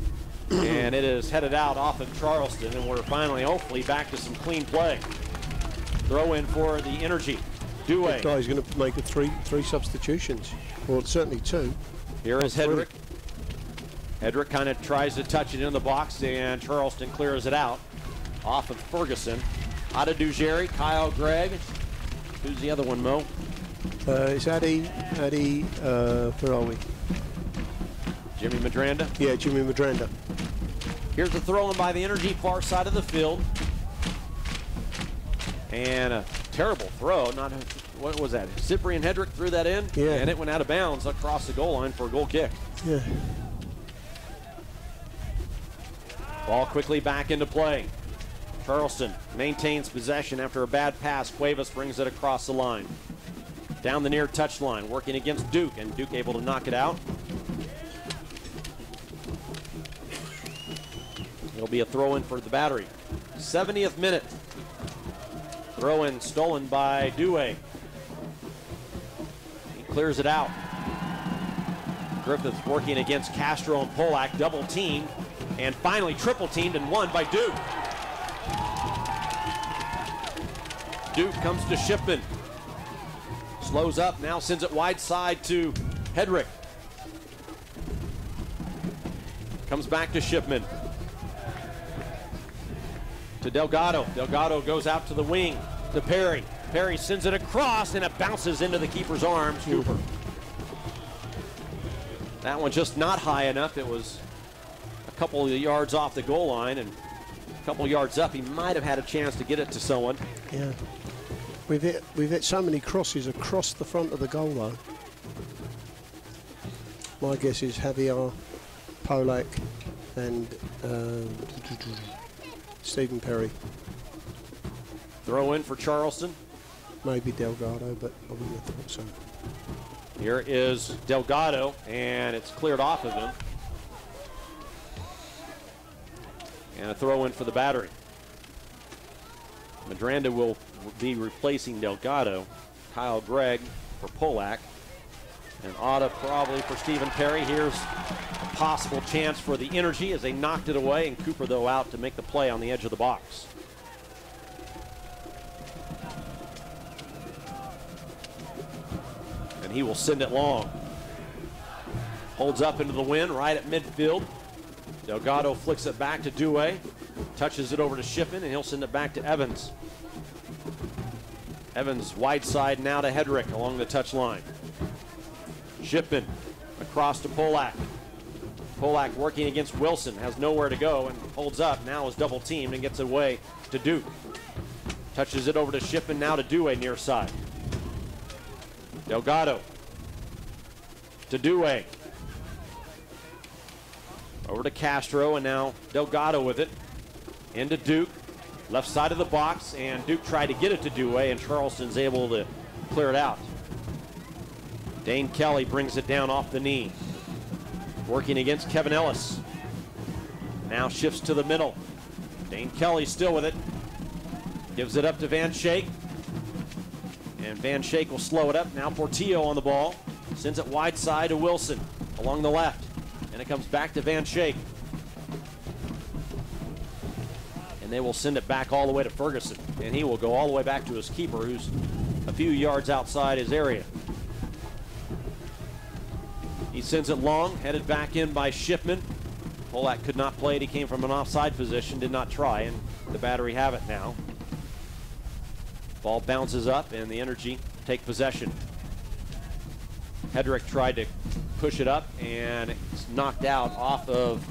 And it is headed out off of Charleston, and we're finally, hopefully, back to some clean play. Throw in for the Energy. Dewey. That guy's going to make a three substitutions. Well, certainly two. Here is Hedrick. Hedrick kind of tries to touch it in the box, and Charleston clears it out. Off of Ferguson. Out of Dugeri, Kyle Gregg. Who's the other one, Mo? It's Addy, where are we? Jimmy Madranda? Yeah, Jimmy Madranda. Here's the throw in by the Energy, far side of the field. And a terrible throw. What was that? Cyprian Hedrick threw that in, and it went out of bounds across the goal line for a goal kick. Yeah. Ball quickly back into play. Charleston maintains possession after a bad pass. Cuevas brings it across the line. Down the near touchline, working against Duke, and Duke able to knock it out. It'll be a throw-in for the Battery. 70th minute. Throw-in stolen by Dewey. He clears it out. Griffith working against Castro and Polak, double teamed, and finally triple teamed and won by Duke. Duke comes to Shipman. Slows up, now sends it wide side to Hedrick. Comes back to Shipman. To Delgado. Delgado goes out to the wing to Perry. Perry sends it across, and it bounces into the keeper's arms. Cooper. That one just not high enough. It was a couple of yards off the goal line, and a couple yards up, he might have had a chance to get it to someone. Yeah. We've hit so many crosses across the front of the goal, though. My guess is Javier, Polak, and Stephen Perry. Throw in for Charleston. Maybe Delgado, but I wouldn't have thought so. Here is Delgado, and it's cleared off of him. And a throw in for the Battery. Medranda will be replacing Delgado. Kyle Gregg for Polak. And Otta probably for Stephen Perry. Here's a possible chance for the Energy as they knocked it away, and Cooper, though, out to make the play on the edge of the box. And he will send it long. Holds up into the wind right at midfield. Delgado flicks it back to Dewey. Touches it over to Shipman, and he'll send it back to Evans. Evans wide side now to Hedrick along the touch line. Shipman across to Polak. Polak working against Wilson, has nowhere to go and holds up. Now is double teamed and gets away to Duke. Touches it over to Shipman, now to Dewey near side. Delgado to Dewey. Over to Castro, and now Delgado with it. Into Duke, left side of the box, and Duke tried to get it to Dewey, and Charleston's able to clear it out. Dane Kelly brings it down off the knee. Working against Kevin Ellis. Now shifts to the middle. Dane Kelly still with it. Gives it up to Van Schaik. And Van Schaik will slow it up. Now Portillo on the ball. Sends it wide side to Wilson along the left. And it comes back to Van Schaik. And they will send it back all the way to Ferguson. And he will go all the way back to his keeper, who's a few yards outside his area. He sends it long, headed back in by Shipman. Polak could not play it. He came from an offside position, did not try, and the Battery have it now. Ball bounces up, and the Energy take possession. Hedrick tried to push it up, and it's knocked out off of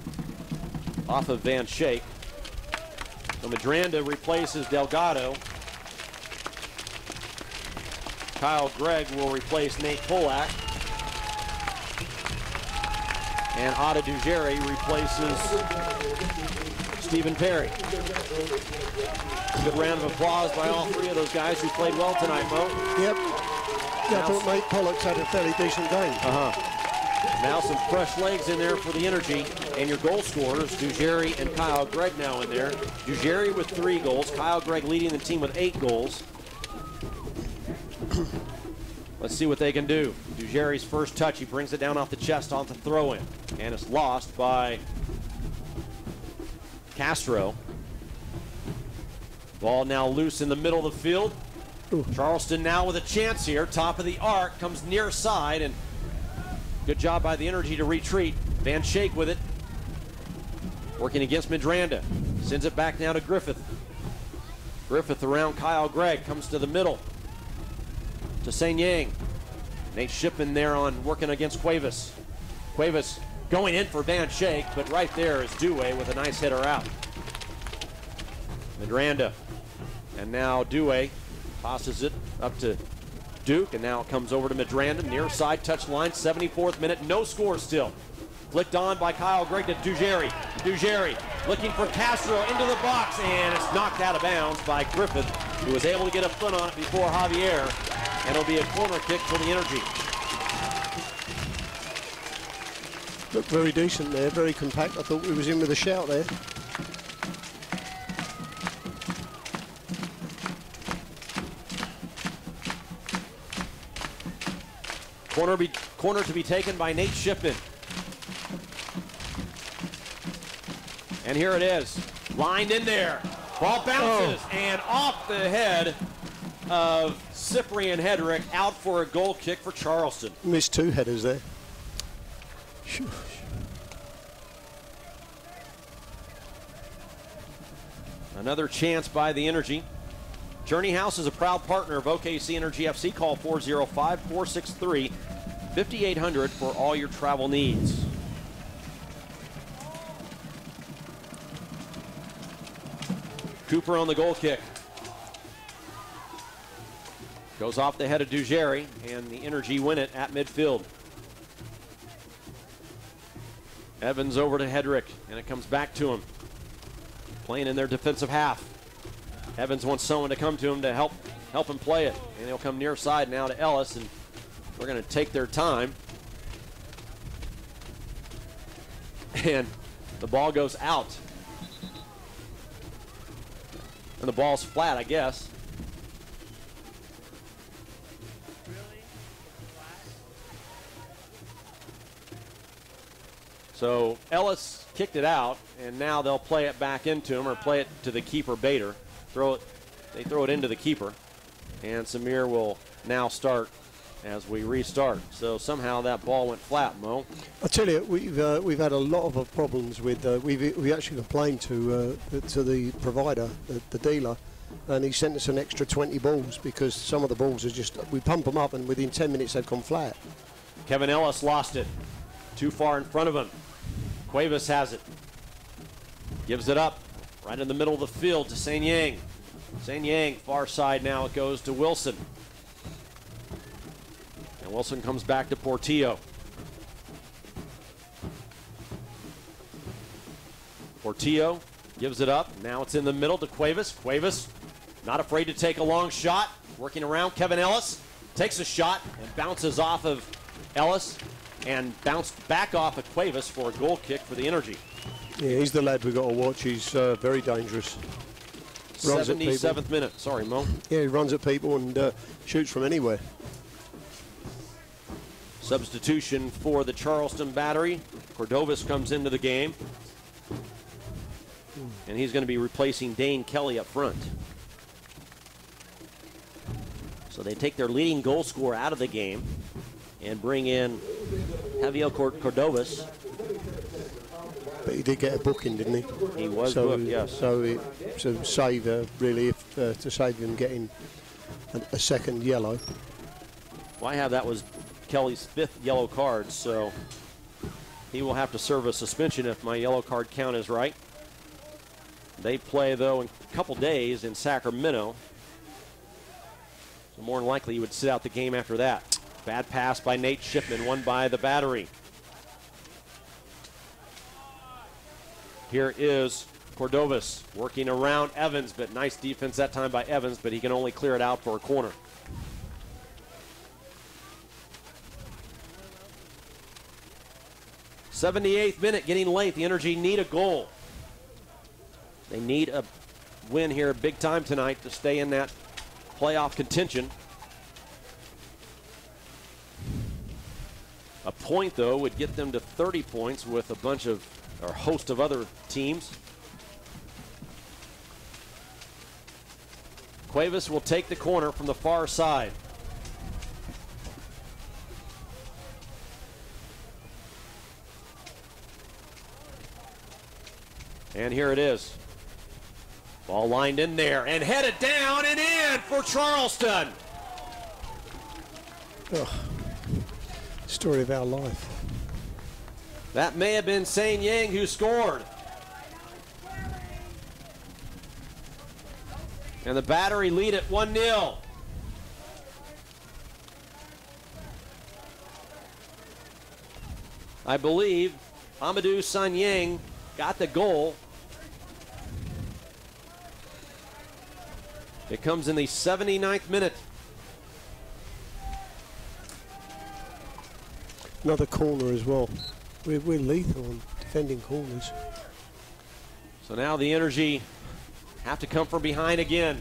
Van Schaik. So Medranda replaces Delgado. Kyle Gregg will replace Nate Polak. And Otta Dugeri replaces Stephen Perry. Good round of applause by all three of those guys who played well tonight, Mo. Yep. Yeah, I thought Nate Pollock's had a fairly decent game. Now some fresh legs in there for the Energy. And your goal scorers, Dugeri and Kyle Gregg now in there. Dugeri with 3 goals. Kyle Gregg leading the team with 8 goals. Let's see what they can do. Dugeri's first touch, he brings it down off the chest on the throw-in. And it's lost by Castro. Ball now loose in the middle of the field. Charleston now with a chance here. Top of the arc, comes near side, and good job by the Energy to retreat. Van Schaik with it. Working against Medranda. Sends it back now to Griffith. Griffith around Kyle Gregg, comes to the middle. To St. Yang. Nate Shipman there on working against Cuevas. Cuevas going in for Van Schaik, but right there is Dewey with a nice header out. Medranda. And now Dewey tosses it up to Duke, and now it comes over to Medranda. Near side touch line, 74th minute, no score still. Flicked on by Kyle Gregg to Dugeri. Dugeri looking for Castro into the box, and it's knocked out of bounds by Griffith, who was able to get a foot on it before Javier. And it'll be a corner kick for the Energy. Looked very decent there, very compact. I thought we was in with a shout there. Corner to be taken by Nate Shipman. And here it is, lined in there. Ball bounces and off the head of Cyprian Hedrick, out for a goal kick for Charleston. Missed 2 headers there. Another chance by the Energy. Journey House is a proud partner of OKC Energy FC. Call $5,800 for all your travel needs. Cooper on the goal kick. Goes off the head of Dugeri, and the Energy win it at midfield. Evans over to Hedrick, and it comes back to him. Playing in their defensive half. Evans wants someone to come to him to help him play it. And he'll come near side now to Ellis, and we're going to take their time. And the ball goes out. And the ball's flat, I guess. So Ellis kicked it out, and now they'll play it back into him, or play it to the keeper, Bader. They throw it into the keeper, and Samir will now start as we restart. So somehow that ball went flat, Mo. I tell you, we've had a lot of problems with. We actually complained to the provider, the dealer, and he sent us an extra 20 balls because some of the balls are just, we pump them up and within 10 minutes they've gone flat. Kevin Ellis lost it. Too far in front of him. Cuevas has it. Gives it up right in the middle of the field to St. Yang. St. Yang, far side now, it goes to Wilson. And Wilson comes back to Portillo. Portillo gives it up. Now it's in the middle to Cuevas. Cuevas not afraid to take a long shot. Working around Kevin Ellis. Takes a shot and bounces off of Ellis and bounced back off of Cuevas for a goal kick for the Energy. Yeah, he's the lad we've got to watch. He's very dangerous. 77th minute. Sorry, Mo. Yeah, he runs at people and shoots from anywhere. Substitution for the Charleston Battery. Cordovas comes into the game. And he's going to be replacing Dane Kelly up front. So they take their leading goal scorer out of the game and bring in Javier Cordovas. But he did get a booking, didn't he? He was booked, yes. So to save, really, to save him getting a second yellow. Well, I have that was Kelly's 5th yellow card, so he will have to serve a suspension if my yellow card count is right. They play, though, in a couple days in Sacramento. So more than likely he would sit out the game after that. Bad pass by Nate Shipman, won by the Battery. Here is Cordovas working around Evans, but nice defense that time by Evans, but he can only clear it out for a corner. '78th minute, getting late. The Energy need a goal. They need a win here big time tonight to stay in that playoff contention. A point, though, would get them to 30 points with a bunch of, or a host of other teams. Cuevas will take the corner from the far side. And here it is. Ball lined in there and headed down and in for Charleston. Oh, story of our life. That may have been St. Yang who scored. And the Battery lead at 1-0. I believe Amadou Sanyang got the goal. It comes in the 79th minute. Another corner as well. We're lethal on defending corners. So now the Energy have to come from behind again.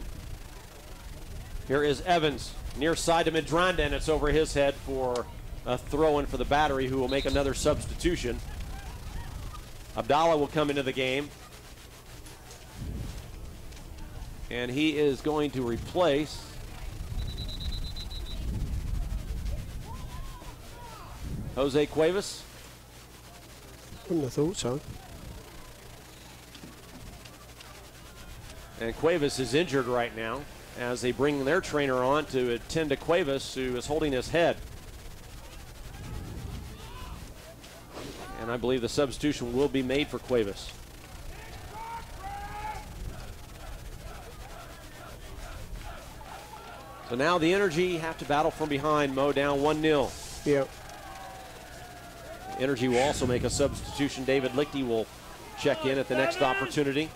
Here is Evans, near side to Medranda, and it's over his head for a throw-in for the Battery, who will make another substitution. Abdallah will come into the game. And he is going to replace Jose Cuevas. Wouldn't have thought so. And Cuevas is injured right now as they bring their trainer on to attend to Cuevas, who is holding his head. And I believe the substitution will be made for Cuevas. So now the Energy have to battle from behind. Mo down 1-0. Yep. Energy will also make a substitution. David Lichty will check in at the next opportunity.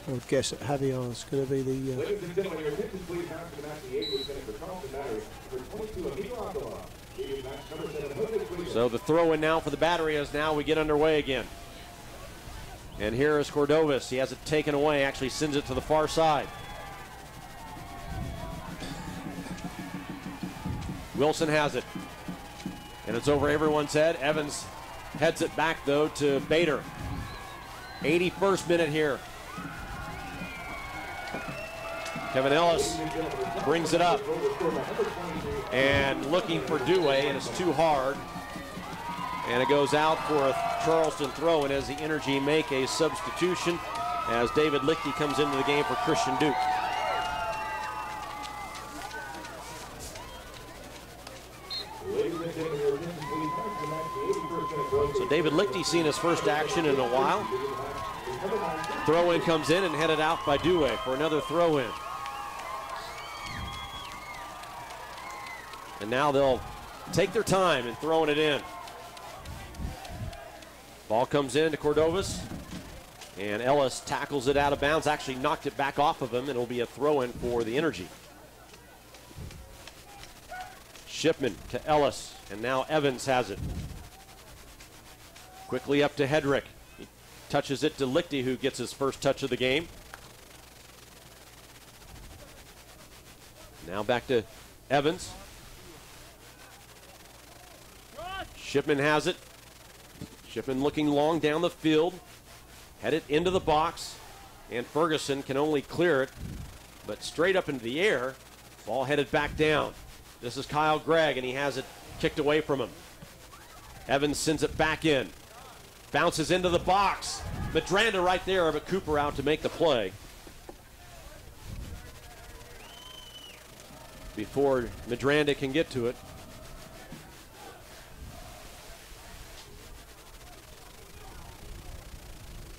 I would guess that Javier's going to be the... Ladies and gentlemen, your attention please now to the match, the 8th minute for Charleston Battery. Number 22, Emilio Alcala. Leading match number 7, Jose Cuevas. So the throw-in now for the Battery as now we get underway again. And here is Cordovas. He has it taken away, actually sends it to the far side. Wilson has it. And it's over everyone's head. Evans heads it back, though, to Bader. 81st minute here. Kevin Ellis brings it up. And looking for Due, and it's too hard. And it goes out for a Charleston throw, and as the Energy make a substitution, as David Lichty comes into the game for Christian Duke. So David Lichty seen his first action in a while. Throw-in comes in and headed out by Due for another throw-in. And now they'll take their time in throwing it in. Ball comes in to Cordovas. And Ellis tackles it out of bounds, actually knocked it back off of him, and it'll be a throw-in for the Energy. Shipman to Ellis, and now Evans has it. Quickly up to Hedrick. He touches it to Lichty, who gets his first touch of the game. Now back to Evans. Shipman has it. Shipman looking long down the field. Headed into the box. And Ferguson can only clear it. But straight up into the air. Ball headed back down. This is Kyle Gregg, and he has it kicked away from him. Evans sends it back in. Bounces into the box. Medranda right there, but Cooper out to make the play. Before Medranda can get to it.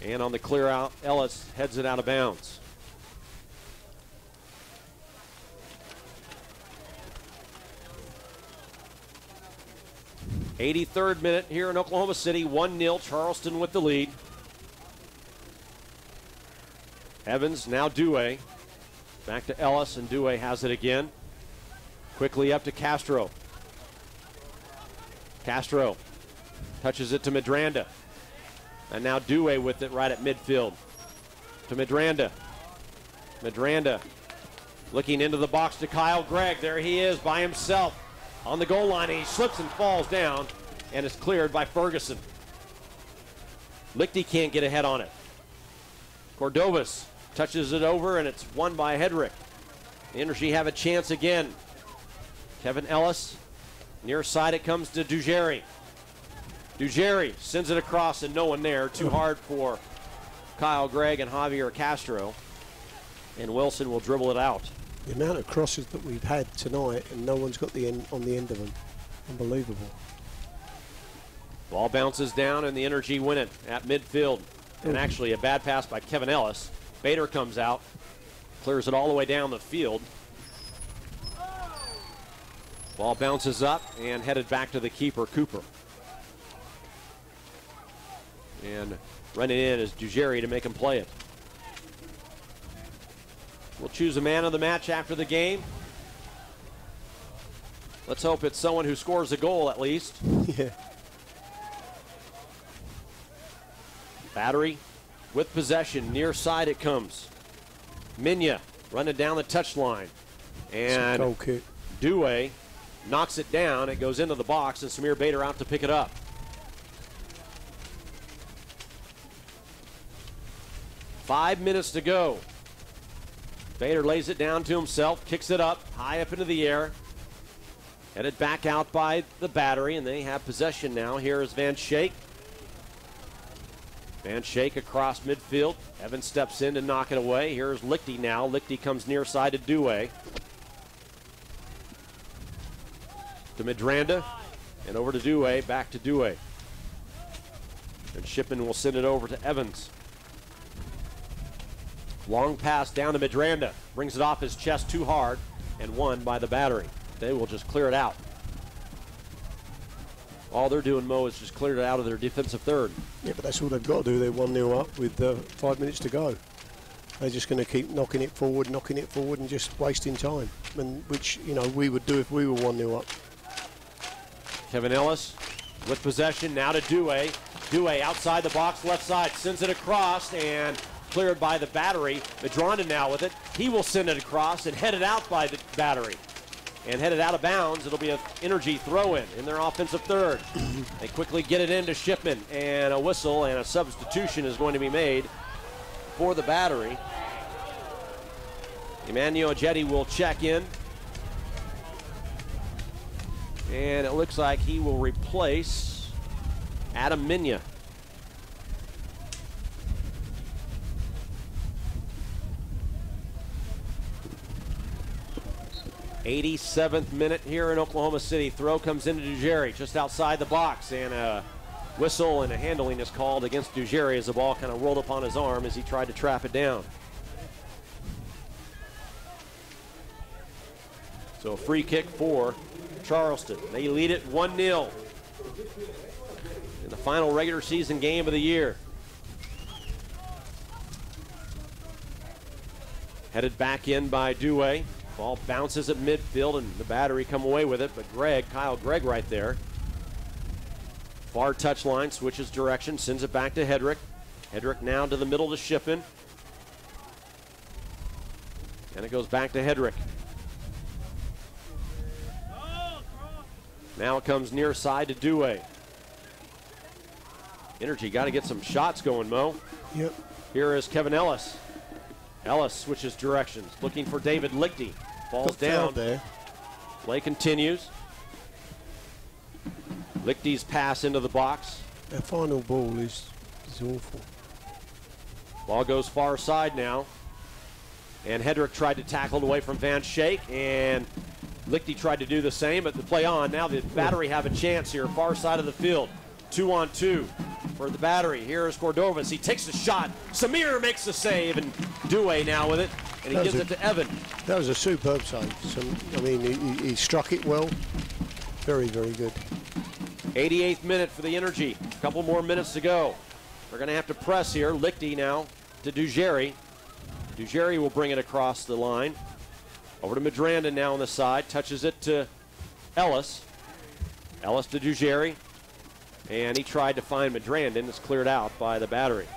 And on the clear out, Ellis heads it out of bounds. 83rd minute here in Oklahoma City, 1-0, Charleston with the lead. Evans, now Due. Back to Ellis, and Due has it again. Quickly up to Castro. Castro touches it to Medranda. And now Due with it right at midfield. To Medranda. Medranda looking into the box to Kyle Gregg. There he is by himself on the goal line. He slips and falls down and is cleared by Ferguson. Lichty can't get ahead on it. Cordovas touches it over, and it's won by Hedrick. The Energy have a chance again. Kevin Ellis, near side it comes to Dugeri. Dugeri sends it across and no one there. Too hard for Kyle Gregg and Javier Castro. And Wilson will dribble it out. The amount of crosses that we've had tonight, and no one's got the end on the end of them. Unbelievable. Ball bounces down, and the Energy win it at midfield. And actually a bad pass by Kevin Ellis. Bader comes out, clears it all the way down the field. Ball bounces up and headed back to the keeper, Cooper. And running in is Dugeri to make him play it. We'll choose a man of the match after the game. Let's hope it's someone who scores a goal at least. Yeah. Battery with possession. Near side it comes. Minya running down the touchline. And goal kick. Due knocks it down. It goes into the box, and Samir Bader out to pick it up. Five minutes to go. Bader lays it down to himself, kicks it up, high up into the air. Headed back out by the Battery, and they have possession now. Here is Van Schaik. Van Schaik across midfield. Evans steps in to knock it away. Here's Lichty now. Lichty comes near side to Due. To Medranda. And over to Dewey, back to Dewey. And Shipman will send it over to Evans. Long pass down to Medranda. Brings it off his chest too hard and won by the Battery. They will just clear it out. All they're doing, Mo, is just clear it out of their defensive third. Yeah, but that's all they've got to do. They're 1-0 up with 5 minutes to go. They're just going to keep knocking it forward, and just wasting time, and which, you know, we would do if we were 1-0 up. Kevin Ellis with possession, now to Dewey. Dewey outside the box, left side, sends it across, and cleared by the Battery. Medranda now with it. He will send it across and headed out by the Battery. And headed out of bounds. It'll be an Energy throw-in their offensive third. They quickly get it into Shipman, and a whistle and a substitution is going to be made for the Battery. Emmanuel Jetty will check in. And it looks like he will replace Adam Minya. '87th minute here in Oklahoma City. Throw comes into Dugeri just outside the box, and a whistle and a handling is called against Dugeri as the ball kind of rolled up on his arm as he tried to trap it down. So a free kick for Charleston. They lead it 1-0 in the final regular season game of the year. Headed back in by Dewey. Ball bounces at midfield, and the Battery come away with it, but Kyle Gregg right there. Far touchline, switches direction, sends it back to Hedrick. Hedrick now to the middle to Shipman. And it goes back to Hedrick. Now it comes near side to Dewey. Energy got to get some shots going, Mo. Yep. Here is Kevin Ellis. Ellis switches directions, looking for David Lichty. Falls down. There. Play continues. Lichty's pass into the box. That final ball is awful. Ball goes far side now. And Hedrick tried to tackle it away from Van Schaik, and Lichty tried to do the same, but the play on. Now the Battery have a chance here, far side of the field. 2-on-2 for the Battery. Here is Cordovas. He takes the shot. Samir makes the save, and Dewey now with it, and he gives it to Evan. That was a superb save. I mean, he struck it well. Very, very good. 88th minute for the Energy. A couple more minutes to go. They're going to have to press here. Lichty now to Dugeri. Dugeri will bring it across the line. Over to Medranda now on the side. Touches it to Ellis. Ellis to Dugeri. And he tried to find Medranda, and it's cleared out by the Battery.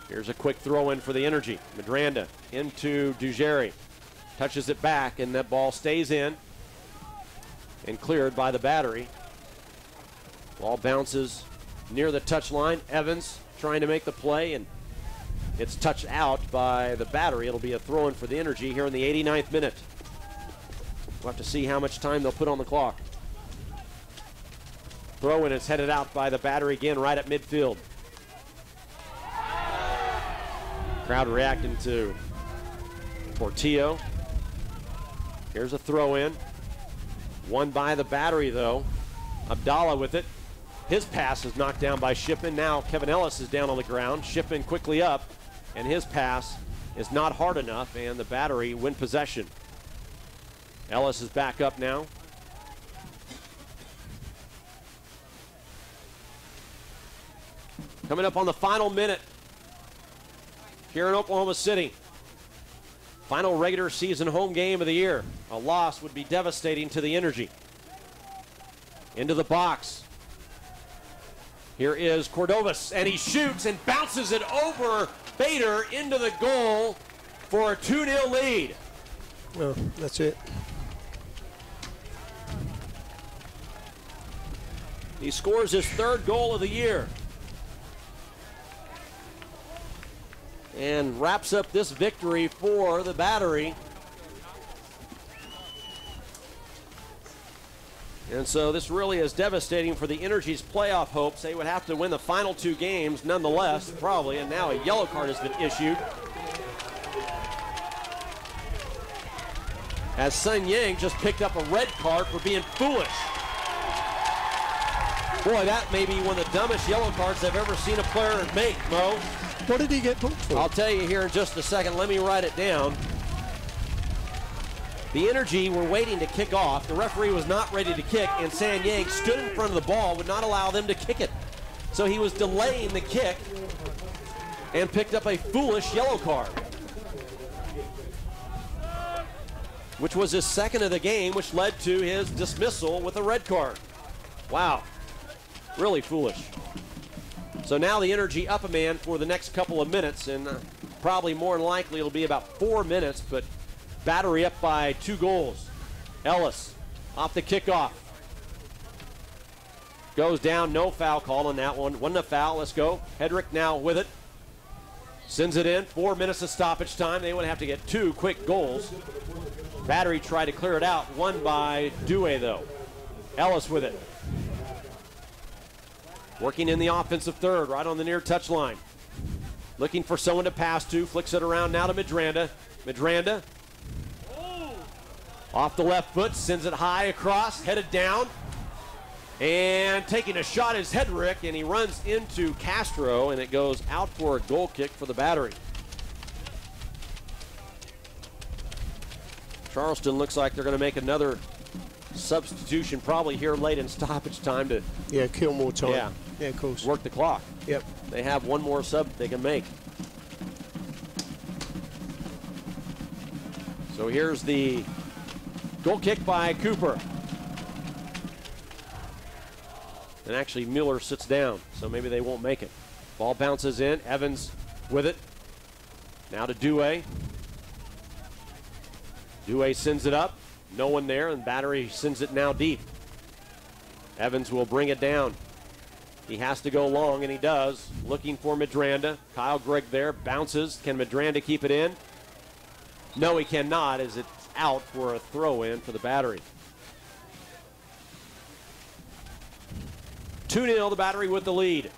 Here's a quick throw in for the Energy. Medranda into Dugeri. Touches it back, and that ball stays in and cleared by the Battery. Ball bounces near the touchline. Evans trying to make the play, and it's touched out by the Battery. It'll be a throw in for the Energy here in the 89th minute. We'll have to see how much time they'll put on the clock. Throw in is headed out by the Battery again right at midfield. Crowd reacting to Portillo. Here's a throw in. Won by the Battery though. Abdallah with it. His pass is knocked down by Shipman. Now Kevin Ellis is down on the ground. Shipman quickly up, and his pass is not hard enough, and the Battery win possession. Ellis is back up now. Coming up on the final minute here in Oklahoma City. Final regular season home game of the year. A loss would be devastating to the Energy. Into the box. Here is Cordovas, and he shoots and bounces it over Bader into the goal for a 2-0 lead. Well, that's it. He scores his third goal of the year. And wraps up this victory for the Battery. And so this really is devastating for the Energy's playoff hopes. They would have to win the final two games nonetheless, probably, and now a yellow card has been issued. as Sun Yang just picked up a red card for being foolish. Boy, that may be one of the dumbest yellow cards I've ever seen a player make, Mo. What did he get booked for? I'll tell you here in just a second. Let me write it down. The Energy were waiting to kick off. The referee was not ready to kick, and San Yang stood in front of the ball, would not allow them to kick it. So he was delaying the kick and picked up a foolish yellow card, which was his second of the game, which led to his dismissal with a red card. Wow, really foolish. So now the Energy up a man for the next couple of minutes, and probably more than likely it'll be about 4 minutes, but Battery up by 2 goals. Ellis off the kickoff. Goes down, no foul call on that one. Wasn't a foul, let's go. Hedrick now with it. Sends it in, 4 minutes of stoppage time. They would have to get 2 quick goals. Battery tried to clear it out, won by Dewey though. Ellis with it. Working in the offensive third, right on the near touchline. Looking for someone to pass to, flicks it around now to Medranda. Medranda off the left foot, sends it high across, headed down. And taking a shot is Hedrick, and he runs into Castro, and it goes out for a goal kick for the Battery. Charleston looks like they're going to make another substitution probably here late in stoppage time to kill more time. Yeah, of course. Work the clock. Yep. They have one more sub they can make. So here's the goal kick by Cooper. And actually Mueller sits down, so maybe they won't make it. Ball bounces in, Evans with it. Now to Dewey. Dewey sends it up, no one there, and Battery sends it now deep. Evans will bring it down. He has to go long, and he does. Looking for Medranda. Kyle Gregg there, bounces. Can Medranda keep it in? No, he cannot, as it's out for a throw-in for the Battery. 2-0, the Battery with the lead.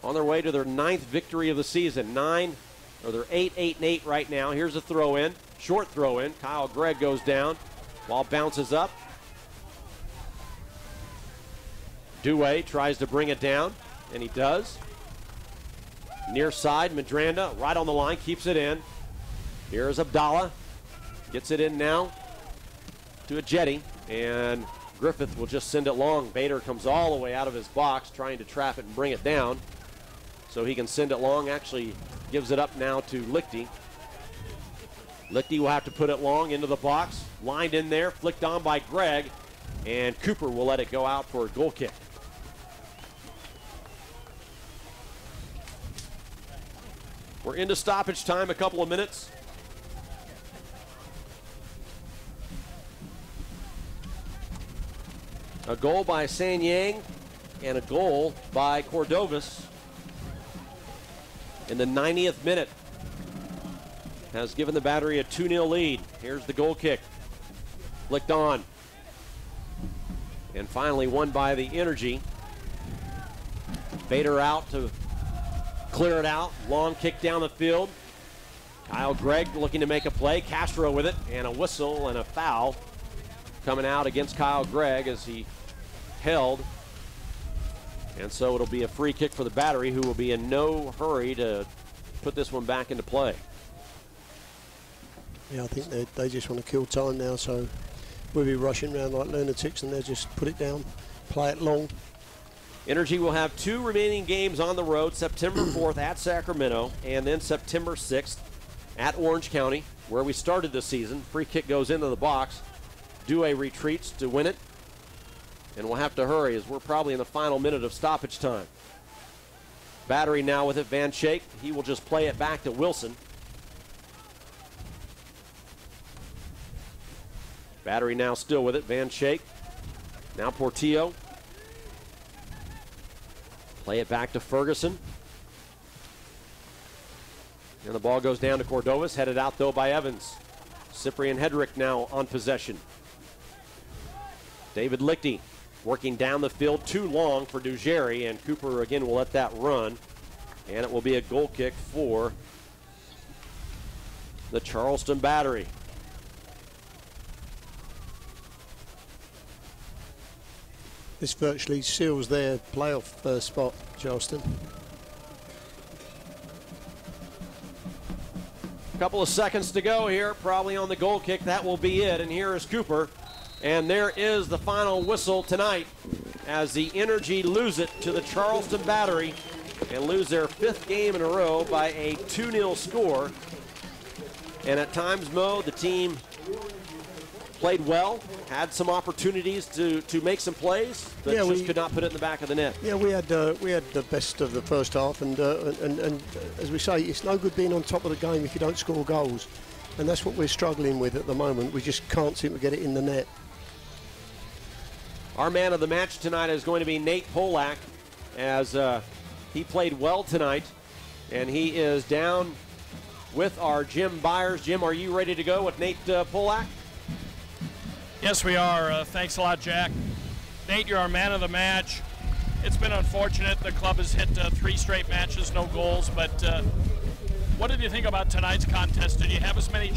On their way to their 9th victory of the season. They're 8-8-8 right now. Here's a throw-in, short throw-in. Kyle Gregg goes down. Ball bounces up. Dewey tries to bring it down, and he does. Near side, Medranda right on the line, keeps it in. Here's Abdallah. Gets it in now to a jetty, and Griffith will just send it long. Bader comes all the way out of his box trying to trap it and bring it down so he can send it long. Actually gives it up now to Lichty. Lichty will have to put it long into the box. Lined in there, flicked on by Gregg, and Cooper will let it go out for a goal kick. We're into stoppage time, a couple of minutes. A goal by San Yang and a goal by Cordovas in the 90th minute has given the Battery a 2-0 lead. Here's the goal kick. Flicked on. And finally won by the Energy. Bader out to clear it out. Long kick down the field. Kyle Gregg looking to make a play. Castro with it, and a whistle and a foul coming out against Kyle Gregg as he held. And so it'll be a free kick for the Battery, who will be in no hurry to put this one back into play. Yeah, I think they just want to kill time now, so we'll be rushing around like lunatics, and they'll just put it down, play it long. Energy will have 2 remaining games on the road, September 4th at Sacramento, and then September 6th at Orange County, where we started the season. Free kick goes into the box. Dewey retreats to win it, and we'll have to hurry as we're probably in the final minute of stoppage time. Battery now with it, Van Schaik. He will just play it back to Wilson. Battery now still with it, Van Schaik. Now Portillo. Play it back to Ferguson. And the ball goes down to Cordovas, headed out though by Evans. Cyprian Hedrick now on possession. David Lichty working down the field, too long for Dugeri, and Cooper again will let that run. And it will be a goal kick for the Charleston Battery. this virtually seals their playoff spot, Charleston. A couple of seconds to go here, probably on the goal kick. That will be it. And here is Cooper. And there is the final whistle tonight as the Energy lose it to the Charleston Battery and lose their 5th game in a row by a 2-0 score. And at times, Mo, the team played well, had some opportunities to make some plays, but just could not put it in the back of the net. Yeah, we had the best of the first half, and as we say, it's no good being on top of the game if you don't score goals, and that's what we're struggling with at the moment. We just can't seem to get it in the net. Our man of the match tonight is going to be Nate Polak, as he played well tonight, and he is down with our Jim Byers. Jim, are you ready to go with Nate Polak? Yes, we are. Thanks a lot, Jack. Nate, you're our man of the match. It's been unfortunate. The club has hit 3 straight matches, no goals. But what did you think about tonight's contest? Did you have as many